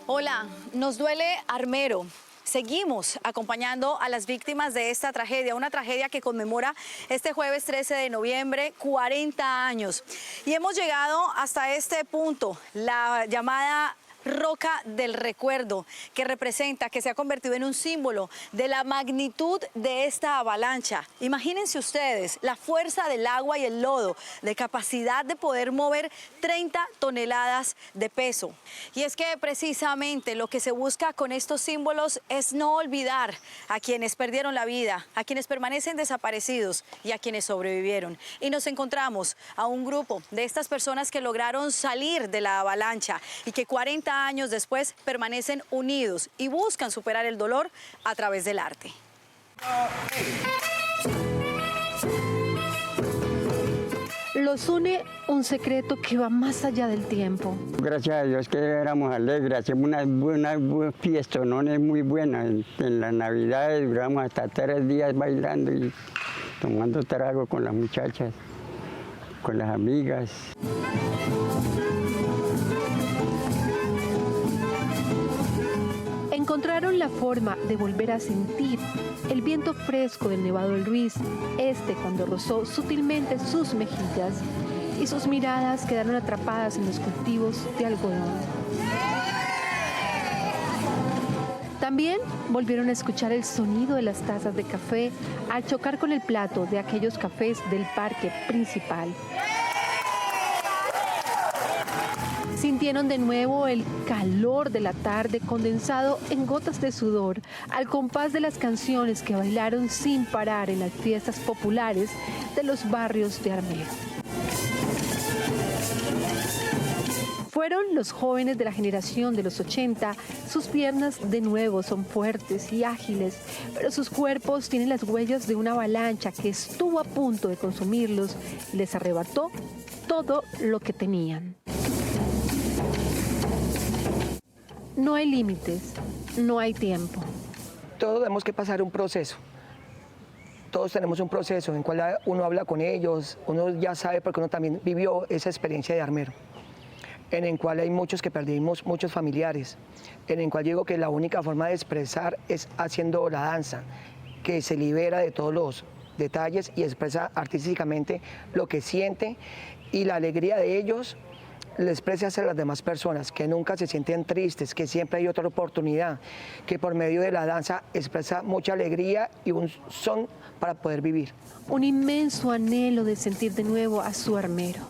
Hola, nos duele Armero. Seguimos acompañando a las víctimas de esta tragedia, una tragedia que conmemora este jueves 13 de noviembre 40 años. Y hemos llegado hasta este punto, la llamada Roca del Recuerdo, que representa, que se ha convertido en un símbolo de la magnitud de esta avalancha. Imagínense ustedes la fuerza del agua y el lodo, de capacidad de poder mover 30 toneladas de peso. Y es que precisamente lo que se busca con estos símbolos es no olvidar a quienes perdieron la vida, a quienes permanecen desaparecidos y a quienes sobrevivieron. Y nos encontramos a un grupo de estas personas que lograron salir de la avalancha y que 40 años después permanecen unidos y buscan superar el dolor a través del arte. Los une un secreto que va más allá del tiempo. Gracias a Dios que éramos alegres, hacemos una fiestonones muy buenas. En las Navidades duramos hasta 3 días bailando y tomando trago con las muchachas, con las amigas. Encontraron la forma de volver a sentir el viento fresco del Nevado del Ruiz, cuando rozó sutilmente sus mejillas y sus miradas quedaron atrapadas en los cultivos de algodón. También volvieron a escuchar el sonido de las tazas de café al chocar con el plato de aquellos cafés del parque principal. Sintieron de nuevo el calor de la tarde condensado en gotas de sudor al compás de las canciones que bailaron sin parar en las fiestas populares de los barrios de Armero. Fueron los jóvenes de la generación de los 80, sus piernas de nuevo son fuertes y ágiles, pero sus cuerpos tienen las huellas de una avalancha que estuvo a punto de consumirlos y les arrebató todo lo que tenían. No hay límites, no hay tiempo. Todos tenemos que pasar un proceso. Todos tenemos un proceso en el cual uno habla con ellos, uno ya sabe porque uno también vivió esa experiencia de Armero, en el cual hay muchos que perdimos, muchos familiares, en el cual digo que la única forma de expresar es haciendo la danza, que se libera de todos los detalles y expresa artísticamente lo que siente y la alegría de ellos le expresa hacia las demás personas, que nunca se sienten tristes, que siempre hay otra oportunidad, que por medio de la danza expresa mucha alegría y un son para poder vivir. Un inmenso anhelo de sentir de nuevo a su Armero.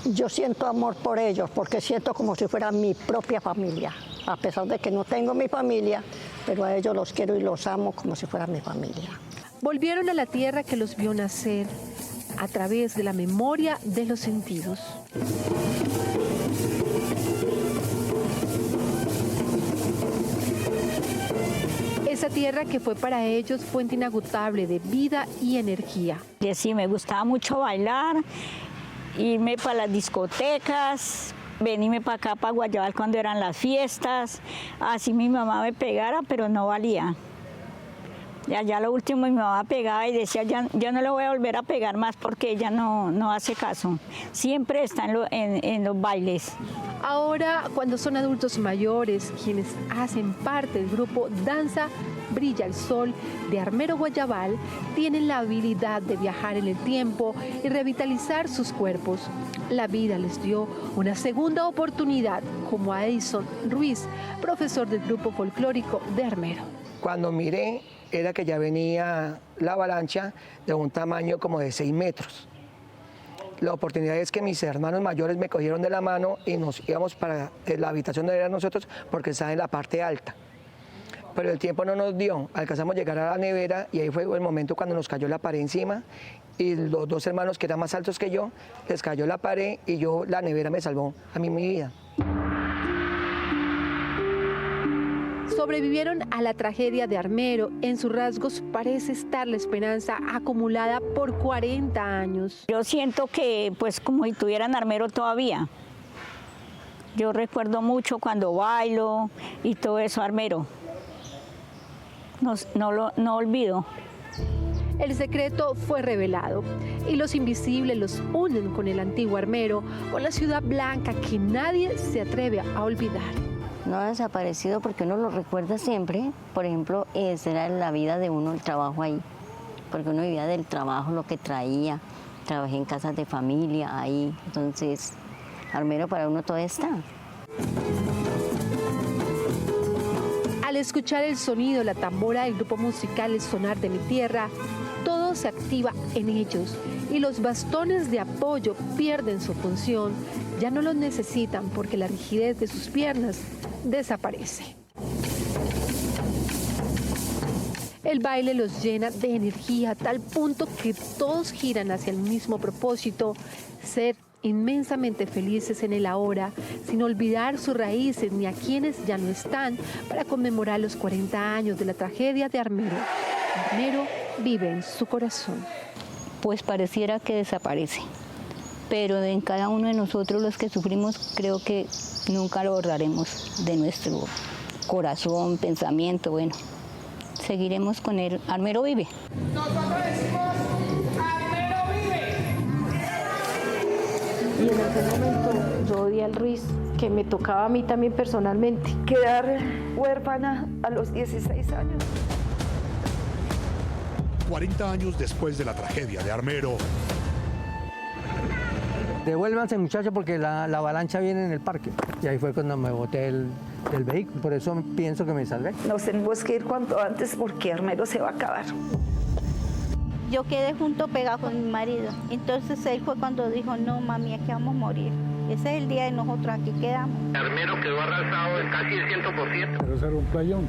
Yo siento amor por ellos, porque siento como si fuera mi propia familia, a pesar de que no tengo mi familia, pero a ellos los quiero y los amo como si fuera mi familia. Volvieron a la tierra que los vio nacer a través de la memoria de los sentidos. Esa tierra que fue para ellos fuente inagotable de vida y energía. Sí, me gustaba mucho bailar, irme para las discotecas, venirme para acá, para Guayabal cuando eran las fiestas. Así mi mamá me pegara, pero no valía. Y allá lo último mi mamá pegaba y decía, yo no le voy a volver a pegar más porque ella no hace caso. Siempre está en los bailes. Ahora, cuando son adultos mayores, quienes hacen parte del grupo Danza Brilla el Sol de Armero Guayabal, tienen la habilidad de viajar en el tiempo y revitalizar sus cuerpos. La vida les dio una segunda oportunidad, como a Edison Ruiz, profesor del grupo folclórico de Armero. Cuando miré, era que ya venía la avalancha de un tamaño como de 6 metros. La oportunidad es que mis hermanos mayores me cogieron de la mano y nos íbamos para la habitación donde eran nosotros porque estaba en la parte alta. Pero el tiempo no nos dio, alcanzamos a llegar a la nevera y ahí fue el momento cuando nos cayó la pared encima y los 2 hermanos que eran más altos que yo, les cayó la pared y la nevera me salvó a mí mi vida. Sobrevivieron a la tragedia de Armero. En sus rasgos parece estar la esperanza acumulada por 40 años. Yo siento que pues como si tuvieran Armero todavía. Yo recuerdo mucho cuando bailo y todo eso Armero. No olvido. El secreto fue revelado y los invisibles los unen con el antiguo Armero, con la ciudad blanca que nadie se atreve a olvidar. No ha desaparecido porque uno lo recuerda siempre. Por ejemplo, esa era la vida de uno, el trabajo ahí. Porque uno vivía del trabajo, lo que traía. Trabajé en casas de familia ahí. Entonces, Armero para uno todo está. Al escuchar el sonido, la tambora del grupo musical El Sonar de mi Tierra, todo se activa en ellos y los bastones de apoyo pierden su función. Ya no los necesitan porque la rigidez de sus piernas desaparece. El baile los llena de energía a tal punto que todos giran hacia el mismo propósito, ser inmensamente felices en el ahora, sin olvidar sus raíces ni a quienes ya no están, para conmemorar los 40 años de la tragedia de Armero. Armero vive en su corazón. Pues pareciera que desaparece, pero en cada uno de nosotros los que sufrimos creo que nunca lo borraremos de nuestro corazón, pensamiento, bueno, seguiremos con él. Armero vive. Nosotros decimos, Armero vive. Y en algún momento yo odié al Ruiz, que me tocaba a mí también personalmente. Quedar huérfana a los 16 años. 40 años después de la tragedia de Armero. Devuélvanse, muchachos, porque la avalancha viene en el parque. Y ahí fue cuando me boté del vehículo, por eso pienso que me salvé. Nos tenemos que ir cuanto antes porque Armero se va a acabar. Yo quedé pegado con mi marido. Entonces él fue cuando dijo, no mami, aquí vamos a morir. Ese es el día de nosotros, aquí quedamos. Armero quedó arrasado en casi el 100%. Pero ese era un playón.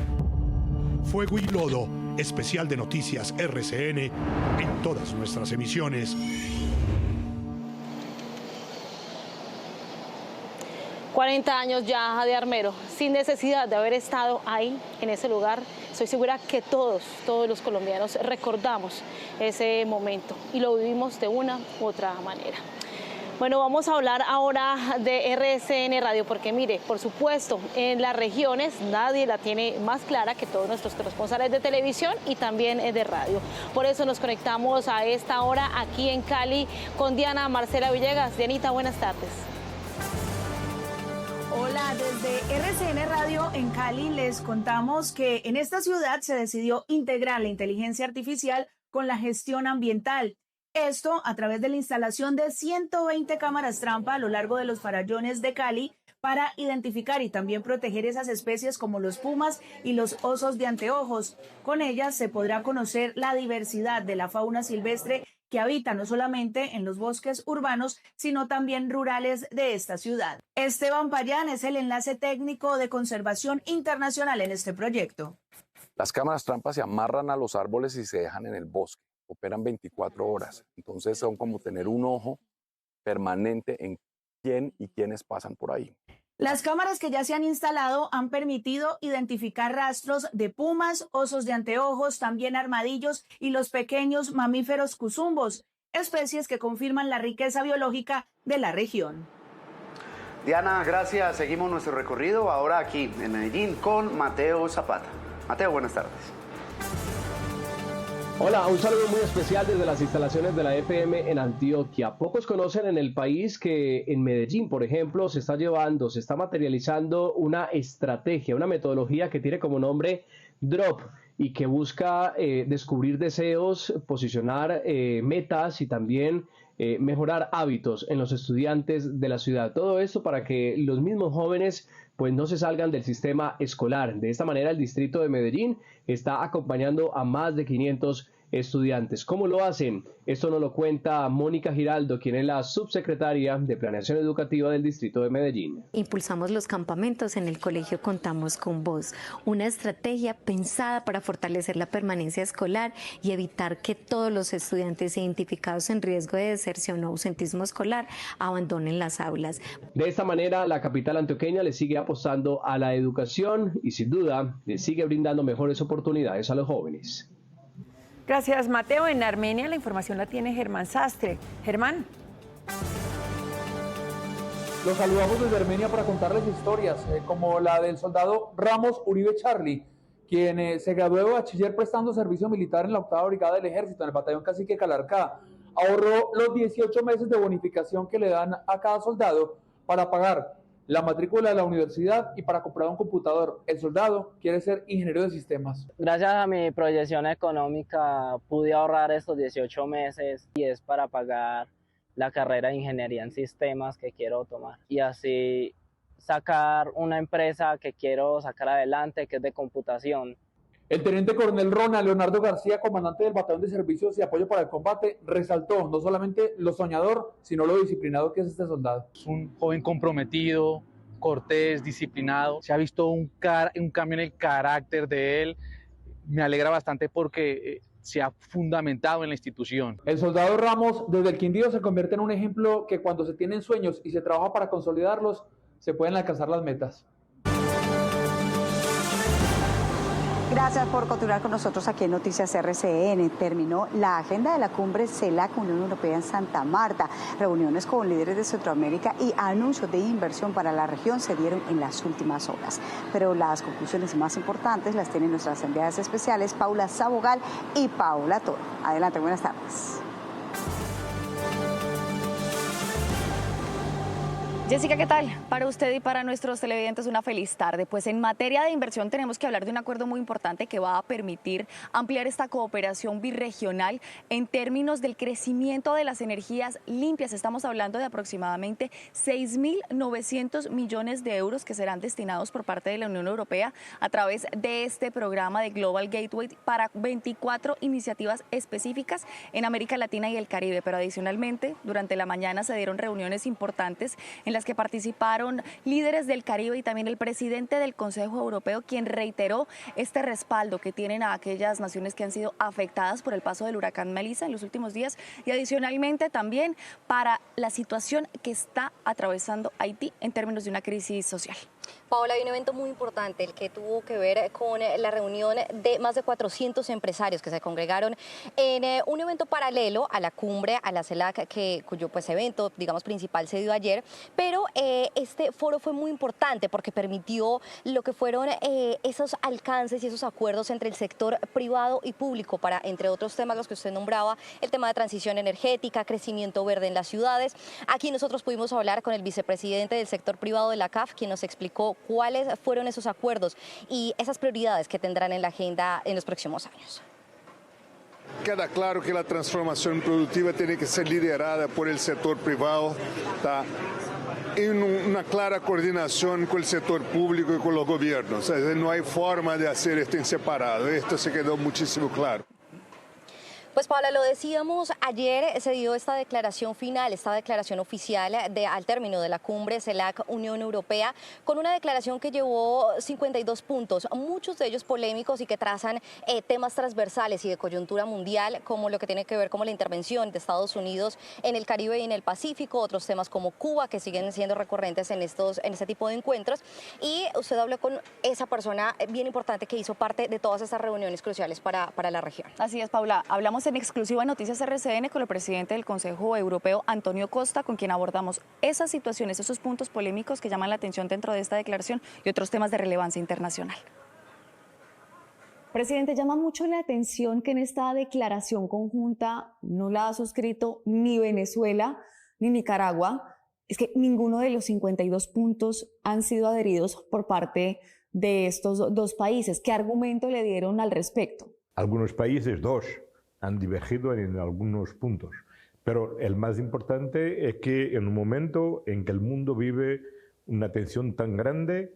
Fuego y Lodo, especial de Noticias RCN, en todas nuestras emisiones. 40 años ya de Armero, sin necesidad de haber estado ahí, en ese lugar. Estoy segura que todos los colombianos recordamos ese momento y lo vivimos de una u otra manera. Bueno, vamos a hablar ahora de RCN Radio, porque mire, por supuesto, en las regiones nadie la tiene más clara que todos nuestros corresponsales de televisión y también de radio. Por eso nos conectamos a esta hora aquí en Cali con Diana Marcela Villegas. Dianita, buenas tardes. Hola, desde RCN Radio en Cali les contamos que en esta ciudad se decidió integrar la inteligencia artificial con la gestión ambiental. Esto a través de la instalación de 120 cámaras trampa a lo largo de los farallones de Cali para identificar y también proteger esas especies como los pumas y los osos de anteojos. Con ellas se podrá conocer la diversidad de la fauna silvestre que habita no solamente en los bosques urbanos, sino también rurales de esta ciudad. Esteban Payán es el enlace técnico de conservación internacional en este proyecto. Las cámaras trampas se amarran a los árboles y se dejan en el bosque. Operan 24 horas. Entonces son como tener un ojo permanente en quién y quiénes pasan por ahí. Las cámaras que ya se han instalado han permitido identificar rastros de pumas, osos de anteojos, también armadillos y los pequeños mamíferos cuzumbos, especies que confirman la riqueza biológica de la región. Diana, gracias. Seguimos nuestro recorrido ahora aquí en Medellín con Mateo Zapata. Mateo, buenas tardes. Hola, un saludo muy especial desde las instalaciones de la FM en Antioquia. Pocos conocen en el país que en Medellín, por ejemplo, se está materializando una estrategia, una metodología que tiene como nombre DROP y que busca descubrir deseos, posicionar metas y también mejorar hábitos en los estudiantes de la ciudad. Todo esto para que los mismos jóvenes pues no se salgan del sistema escolar. De esta manera el distrito de Medellín está acompañando a más de 500 estudiantes. ¿Cómo lo hacen? Esto nos lo cuenta Mónica Giraldo, quien es la subsecretaria de Planeación Educativa del distrito de Medellín. Impulsamos los campamentos en el colegio Contamos con Vos, una estrategia pensada para fortalecer la permanencia escolar y evitar que todos los estudiantes identificados en riesgo de deserción o ausentismo escolar abandonen las aulas. De esta manera, la capital antioqueña le sigue apostando a la educación y sin duda le sigue brindando mejores oportunidades a los jóvenes. Gracias, Mateo. En Armenia la información la tiene Germán Sastre. Germán. Los saludamos desde Armenia para contarles historias como la del soldado Ramos Uribe Charlie, quien se graduó de bachiller prestando servicio militar en la 8ª Brigada del Ejército, en el batallón Cacique Calarcá. Ahorró los 18 meses de bonificación que le dan a cada soldado para pagar la matrícula de la universidad y para comprar un computador. El soldado quiere ser ingeniero de sistemas. Gracias a mi proyección económica pude ahorrar estos 18 meses y es para pagar la carrera de ingeniería en sistemas que quiero tomar y así sacar una empresa que quiero sacar adelante, que es de computación. El teniente coronel Ronald Leonardo García, comandante del Batallón de Servicios y Apoyo para el Combate, resaltó no solamente lo soñador, sino lo disciplinado que es este soldado. Es un joven comprometido, cortés, disciplinado. Se ha visto un cambio en el carácter de él. Me alegra bastante porque se ha fundamentado en la institución. El soldado Ramos, desde el Quindío, se convierte en un ejemplo que cuando se tienen sueños y se trabaja para consolidarlos, se pueden alcanzar las metas. Gracias por continuar con nosotros aquí en Noticias RCN. Terminó la agenda de la cumbre CELAC Unión Europea en Santa Marta. Reuniones con líderes de Centroamérica y anuncios de inversión para la región se dieron en las últimas horas. Pero las conclusiones más importantes las tienen nuestras enviadas especiales Paula Sabogal y Paula Toro. Adelante, buenas tardes. Jessica, ¿qué tal? Para usted y para nuestros televidentes una feliz tarde. Pues en materia de inversión tenemos que hablar de un acuerdo muy importante que va a permitir ampliar esta cooperación birregional en términos del crecimiento de las energías limpias. Estamos hablando de aproximadamente 6.900 millones de euros que serán destinados por parte de la Unión Europea a través de este programa de Global Gateway para 24 iniciativas específicas en América Latina y el Caribe. Pero adicionalmente, durante la mañana se dieron reuniones importantes en las que participaron líderes del Caribe y también el presidente del Consejo Europeo, quien reiteró este respaldo que tienen a aquellas naciones que han sido afectadas por el paso del huracán Melissa en los últimos días y adicionalmente también para la situación que está atravesando Haití en términos de una crisis social. Paola, hay un evento muy importante, el que tuvo que ver con la reunión de más de 400 empresarios que se congregaron en un evento paralelo a la cumbre, a la CELAC, cuyo pues evento, digamos, principal se dio ayer, pero este foro fue muy importante porque permitió lo que fueron esos alcances y esos acuerdos entre el sector privado y público para, entre otros temas, los que usted nombraba, el tema de transición energética, crecimiento verde en las ciudades. Aquí nosotros pudimos hablar con el vicepresidente del sector privado de la CAF, quien nos explicó cuáles fueron esos acuerdos y esas prioridades que tendrán en la agenda en los próximos años. Queda claro que la transformación productiva tiene que ser liderada por el sector privado, ¿tá? En una clara coordinación con el sector público y con los gobiernos. No hay forma de hacer esto en separado. Esto se quedó muchísimo claro. Pues Paula, lo decíamos, ayer se dio esta declaración final, esta declaración oficial al término de la cumbre CELAC Unión Europea, con una declaración que llevó 52 puntos, muchos de ellos polémicos y que trazan temas transversales y de coyuntura mundial, como lo que tiene que ver con la intervención de Estados Unidos en el Caribe y en el Pacífico, otros temas como Cuba, que siguen siendo recurrentes en este tipo de encuentros. Y usted habló con esa persona bien importante que hizo parte de todas estas reuniones cruciales para la región. Así es, Paula. Hablamos en exclusiva en Noticias RCN con el presidente del Consejo Europeo, Antonio Costa, con quien abordamos esas situaciones, esos puntos polémicos que llaman la atención dentro de esta declaración y otros temas de relevancia internacional. Presidente, llama mucho la atención que en esta declaración conjunta no la ha suscrito ni Venezuela ni Nicaragua. Es que ninguno de los 52 puntos han sido adheridos por parte de estos dos países. ¿Qué argumento le dieron al respecto? Algunos países, dos, han divergido en algunos puntos. Pero el más importante es que en un momento en que el mundo vive una tensión tan grande,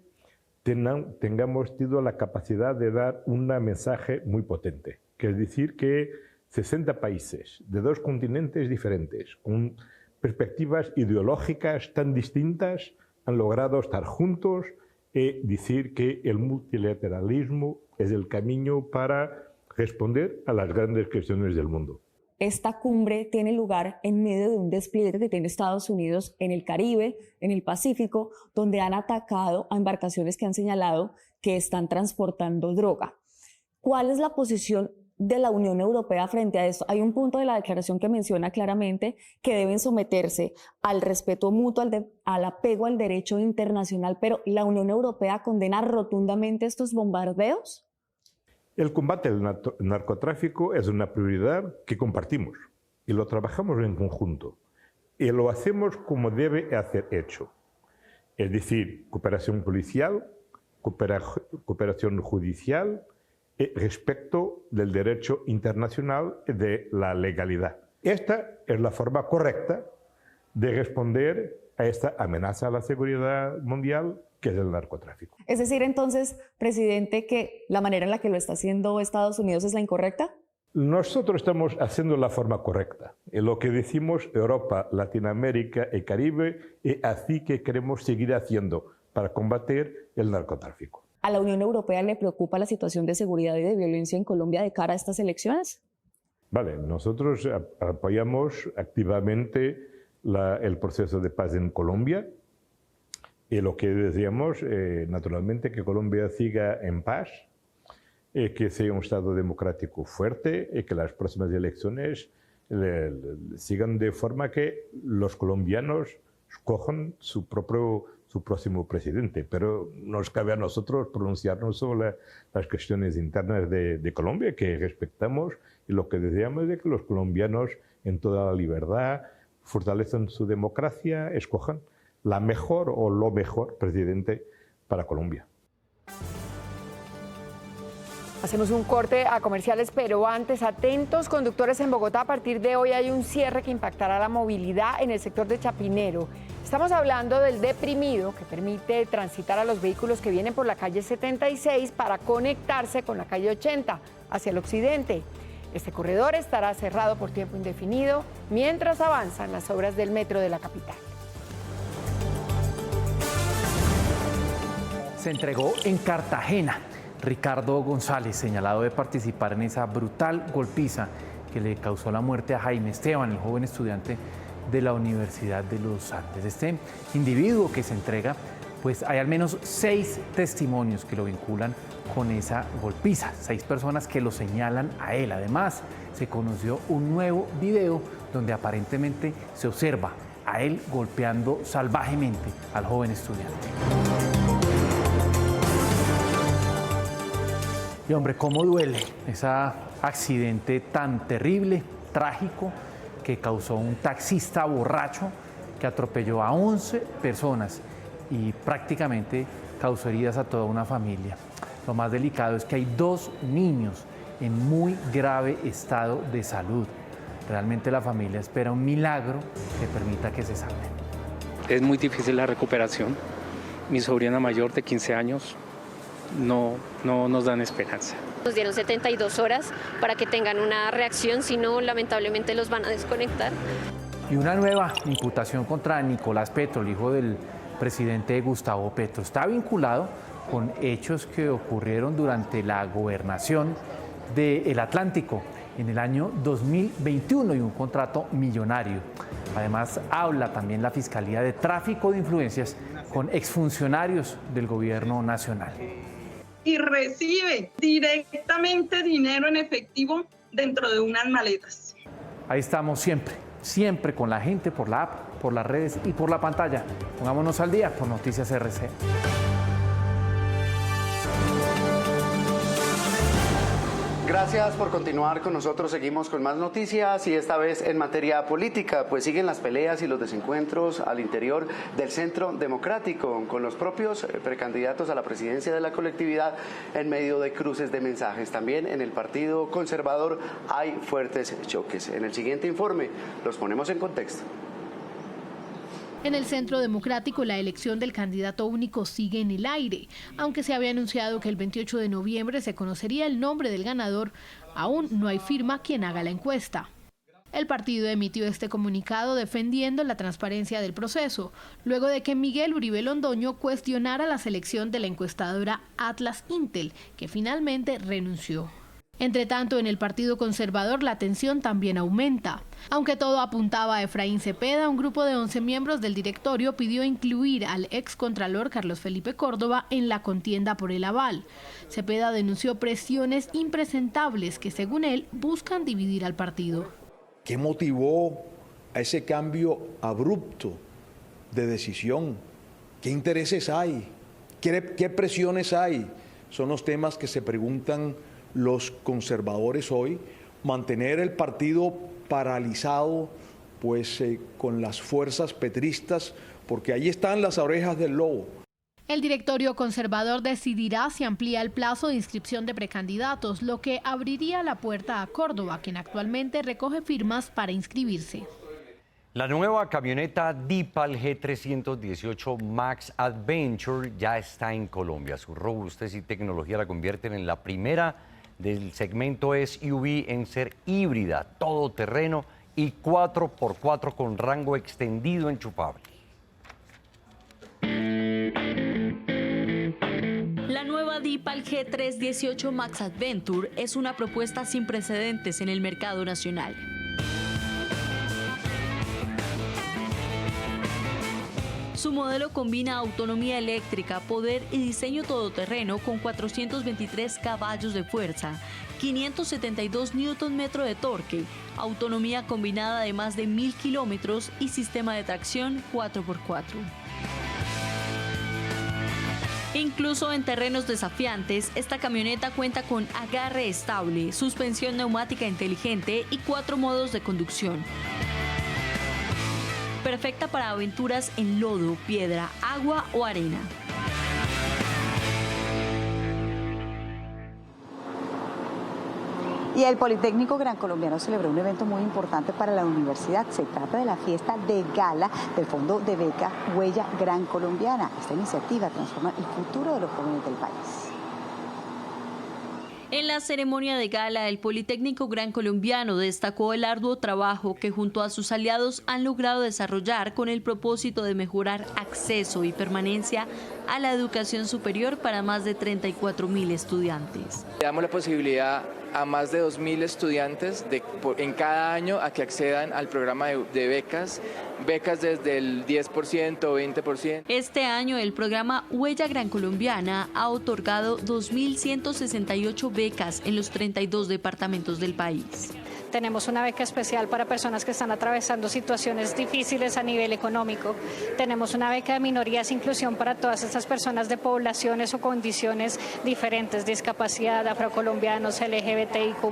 tengamos tenido la capacidad de dar un mensaje muy potente, que es decir que 60 países de dos continentes diferentes, con perspectivas ideológicas tan distintas, han logrado estar juntos y decir que el multilateralismo es el camino para responder a las grandes cuestiones del mundo. Esta cumbre tiene lugar en medio de un despliegue que tiene Estados Unidos en el Caribe, en el Pacífico, donde han atacado a embarcaciones que han señalado que están transportando droga. ¿Cuál es la posición de la Unión Europea frente a esto? Hay un punto de la declaración que menciona claramente que deben someterse al respeto mutuo, al apego al derecho internacional, pero ¿la Unión Europea condena rotundamente estos bombardeos? El combate al narcotráfico es una prioridad que compartimos y lo trabajamos en conjunto y lo hacemos como debe ser hecho, es decir, cooperación policial, cooperación judicial y respeto del derecho internacional y de la legalidad. Esta es la forma correcta de responder a esta amenaza a la seguridad mundial que es el narcotráfico. Es decir, entonces, presidente, que la manera en la que lo está haciendo Estados Unidos es la incorrecta. Nosotros estamos haciendo la forma correcta. En lo que decimos Europa, Latinoamérica y Caribe, y así que queremos seguir haciendo para combatir el narcotráfico. ¿A la Unión Europea le preocupa la situación de seguridad y de violencia en Colombia de cara a estas elecciones? Vale, nosotros apoyamos activamente el proceso de paz en Colombia. Y lo que decíamos, naturalmente, que Colombia siga en paz que sea un Estado democrático fuerte y que las próximas elecciones sigan de forma que los colombianos escojan su próximo presidente. Pero nos cabe a nosotros pronunciarnos sobre las cuestiones internas de Colombia, que respetamos, y lo que deseamos es que los colombianos, en toda la libertad, fortalezcan su democracia, escojan la mejor o lo mejor presidente para Colombia. Hacemos un corte a comerciales, pero antes, atentos conductores en Bogotá, a partir de hoy hay un cierre que impactará la movilidad en el sector de Chapinero. Estamos hablando del deprimido, que permite transitar a los vehículos que vienen por la calle 76 para conectarse con la calle 80 hacia el occidente. Este corredor estará cerrado por tiempo indefinido mientras avanzan las obras del metro de la capital. Se entregó en Cartagena. Ricardo González, señalado de participar en esa brutal golpiza que le causó la muerte a Jaime Esteban, el joven estudiante de la Universidad de los Andes. Este individuo que se entrega, pues hay al menos 6 testimonios que lo vinculan con esa golpiza, 6 personas que lo señalan a él. Además, se conoció un nuevo video donde aparentemente se observa a él golpeando salvajemente al joven estudiante. Y hombre, cómo duele ese accidente tan terrible, trágico, que causó un taxista borracho que atropelló a 11 personas y prácticamente causó heridas a toda una familia. Lo más delicado es que hay 2 niños en muy grave estado de salud. Realmente la familia espera un milagro que permita que se salven. Es muy difícil la recuperación. Mi sobrina mayor de 15 años no nos dan esperanza. Nos dieron 72 horas para que tengan una reacción, si no, lamentablemente los van a desconectar. Y una nueva imputación contra Nicolás Petro, el hijo del presidente Gustavo Petro. Está vinculado con hechos que ocurrieron durante la gobernación del Atlántico en el año 2021 y un contrato millonario. Además, habla también la Fiscalía de tráfico de influencias con exfuncionarios del gobierno nacional. Y recibe directamente dinero en efectivo dentro de unas maletas. Ahí estamos siempre con la gente, por la app, por las redes y por la pantalla. Pongámonos al día por Noticias RCN. Gracias por continuar con nosotros. Seguimos con más noticias y esta vez en materia política, pues siguen las peleas y los desencuentros al interior del Centro Democrático con los propios precandidatos a la presidencia de la colectividad en medio de cruces de mensajes. También en el Partido Conservador hay fuertes choques. En el siguiente informe los ponemos en contexto. En el Centro Democrático, la elección del candidato único sigue en el aire. Aunque se había anunciado que el 28 de noviembre se conocería el nombre del ganador, aún no hay firma quien haga la encuesta. El partido emitió este comunicado defendiendo la transparencia del proceso, luego de que Miguel Uribe Londoño cuestionara la selección de la encuestadora Atlas Intel, que finalmente renunció. Entre tanto, en el Partido Conservador la tensión también aumenta. Aunque todo apuntaba a Efraín Cepeda, un grupo de 11 miembros del directorio pidió incluir al excontralor Carlos Felipe Córdoba en la contienda por el aval. Cepeda denunció presiones impresentables que, según él, buscan dividir al partido. ¿Qué motivó a ese cambio abrupto de decisión? ¿Qué intereses hay? ¿Qué presiones hay? Son los temas que se preguntan los conservadores hoy. Mantener el partido paralizado pues con las fuerzas petristas, porque ahí están las orejas del lobo. El directorio conservador decidirá si amplía el plazo de inscripción de precandidatos, lo que abriría la puerta a Córdoba, quien actualmente recoge firmas para inscribirse. La nueva camioneta DeepAll G318 Max Adventure ya está en Colombia. Su robustez y tecnología la convierten en la primera del segmento SUV en ser híbrida, todoterreno y 4x4 con rango extendido enchufable. La nueva DeepAll G318 Max Adventure es una propuesta sin precedentes en el mercado nacional. Su modelo combina autonomía eléctrica, poder y diseño todoterreno con 423 caballos de fuerza, 572 Nm de torque, autonomía combinada de más de 1000 kilómetros y sistema de tracción 4x4. Incluso en terrenos desafiantes, esta camioneta cuenta con agarre estable, suspensión neumática inteligente y 4 modos de conducción. Perfecta para aventuras en lodo, piedra, agua o arena. Y el Politécnico Gran Colombiano celebró un evento muy importante para la universidad. Se trata de la fiesta de gala del Fondo de Beca Huella Gran Colombiana. Esta iniciativa transforma el futuro de los jóvenes del país. En la ceremonia de gala, el Politécnico Gran Colombiano destacó el arduo trabajo que junto a sus aliados han logrado desarrollar con el propósito de mejorar acceso y permanencia a la educación superior para más de 34.000 estudiantes. Le damos la posibilidad a más de 2.000 estudiantes en cada año a que accedan al programa de becas desde el 10%, 20%. Este año el programa Huella Gran Colombiana ha otorgado 2.168 becas en los 32 departamentos del país. Tenemos una beca especial para personas que están atravesando situaciones difíciles a nivel económico. Tenemos una beca de minorías e inclusión para todas estas personas de poblaciones o condiciones diferentes, discapacidad, afrocolombianos, LGBTIQ+,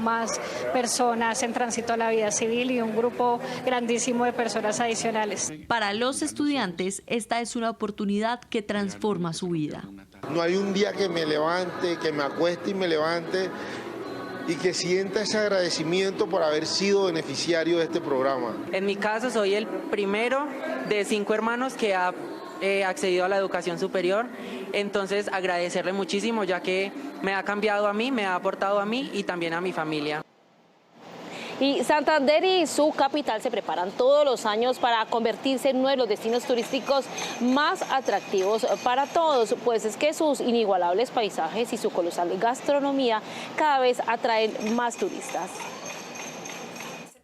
personas en tránsito a la vida civil y un grupo grandísimo de personas adicionales. Para los estudiantes, esta es una oportunidad que transforma su vida. No hay un día que me levante, que me acueste y me levante y que sienta ese agradecimiento por haber sido beneficiario de este programa. En mi caso soy el primero de 5 hermanos que ha accedido a la educación superior, entonces agradecerle muchísimo ya que me ha cambiado a mí, me ha aportado a mí y también a mi familia. Y Santander y su capital se preparan todos los años para convertirse en uno de los destinos turísticos más atractivos para todos, pues es que sus inigualables paisajes y su colosal gastronomía cada vez atraen más turistas.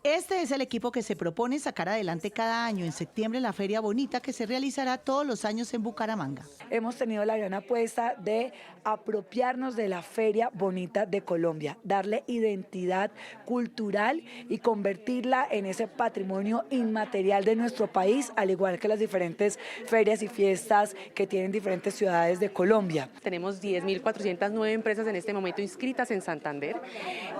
Este es el equipo que se propone sacar adelante cada año en septiembre la Feria Bonita que se realizará todos los años en Bucaramanga. Hemos tenido la gran apuesta de apropiarnos de la Feria Bonita de Colombia, darle identidad cultural y convertirla en ese patrimonio inmaterial de nuestro país, al igual que las diferentes ferias y fiestas que tienen diferentes ciudades de Colombia. Tenemos 10.409 empresas en este momento inscritas en Santander.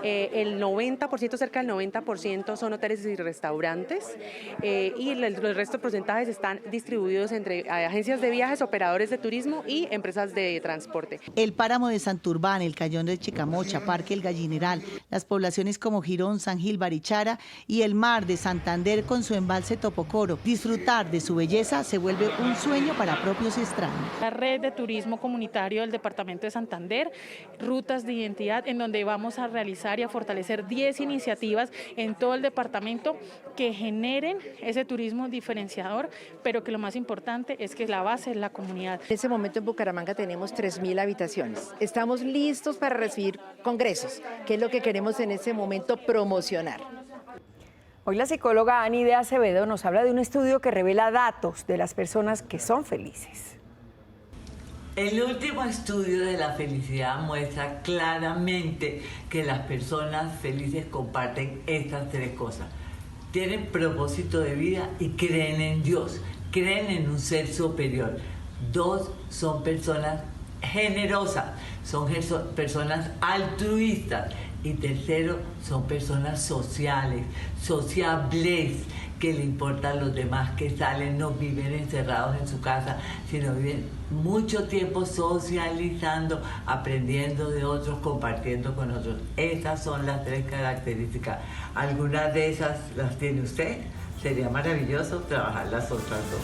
El 90%, cerca del 90%, son hoteles y restaurantes y el resto de porcentajes están distribuidos entre agencias de viajes, operadores de turismo y empresas de transporte. El páramo de Santurbán, el Cayón de Chicamocha, Parque El Gallineral, las poblaciones como Girón, San Gil, Barichara y el mar de Santander con su embalse Topocoro. Disfrutar de su belleza se vuelve un sueño para propios y extraños. La red de turismo comunitario del departamento de Santander, rutas de identidad, en donde vamos a realizar y a fortalecer 10 iniciativas en todo el departamento que generen ese turismo diferenciador, pero que lo más importante es que la base es la comunidad. En este momento en Bucaramanga tenemos 3.000 habitaciones. Estamos listos para recibir congresos, que es lo que queremos en este momento promocionar. Hoy la psicóloga Ani de Acevedo nos habla de un estudio que revela datos de las personas que son felices. El último estudio de la felicidad muestra claramente que las personas felices comparten estas 3 cosas. Tienen propósito de vida y creen en Dios, creen en un ser superior. 2, son personas generosas, son personas altruistas. Y 3, son personas sociales, sociables, que le importan los demás, que salen, no viven encerrados en su casa, sino viven mucho tiempo socializando, aprendiendo de otros, compartiendo con otros. Esas son las 3 características. ¿Algunas de esas las tiene usted? Sería maravilloso trabajar las otras 2.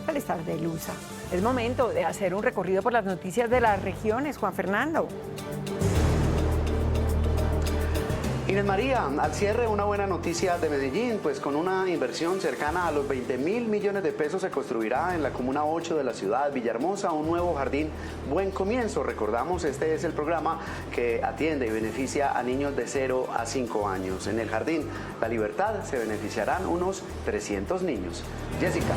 Feliz tarde, Luza. Es momento de hacer un recorrido por las noticias de las regiones. Juan Fernando. Inés María, al cierre una buena noticia de Medellín, pues con una inversión cercana a los 20.000 millones de pesos se construirá en la Comuna 8 de la ciudad, Villahermosa, un nuevo jardín Buen Comienzo. Recordamos, este es el programa que atiende y beneficia a niños de 0 a 5 años. En el Jardín La Libertad se beneficiarán unos 300 niños. Jessica.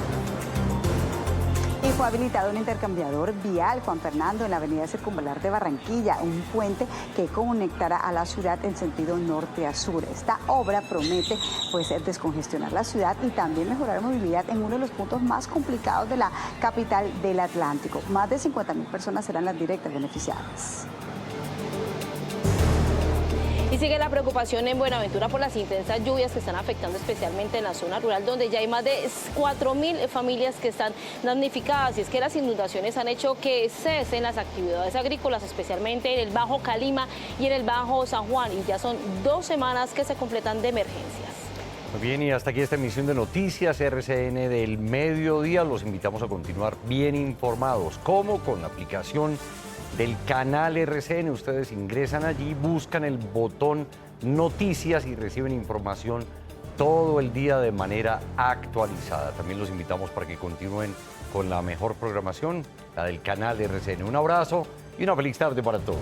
Fue habilitado un intercambiador vial, Juan Fernando, en la avenida Circunvalar de Barranquilla, un puente que conectará a la ciudad en sentido norte a sur. Esta obra promete pues descongestionar la ciudad y también mejorar la movilidad en uno de los puntos más complicados de la capital del Atlántico. Más de 50.000 personas serán las directas beneficiadas. Y sigue la preocupación en Buenaventura por las intensas lluvias que están afectando especialmente en la zona rural, donde ya hay más de 4.000 familias que están damnificadas. Y es que las inundaciones han hecho que cesen las actividades agrícolas, especialmente en el Bajo Calima y en el Bajo San Juan. Y ya son 2 semanas que se completan de emergencias. Muy bien, y hasta aquí esta emisión de Noticias RCN del mediodía. Los invitamos a continuar bien informados, como con la aplicación del canal RCN. Ustedes ingresan allí, buscan el botón Noticias y reciben información todo el día de manera actualizada. También los invitamos para que continúen con la mejor programación, la del canal RCN. Un abrazo y una feliz tarde para todos.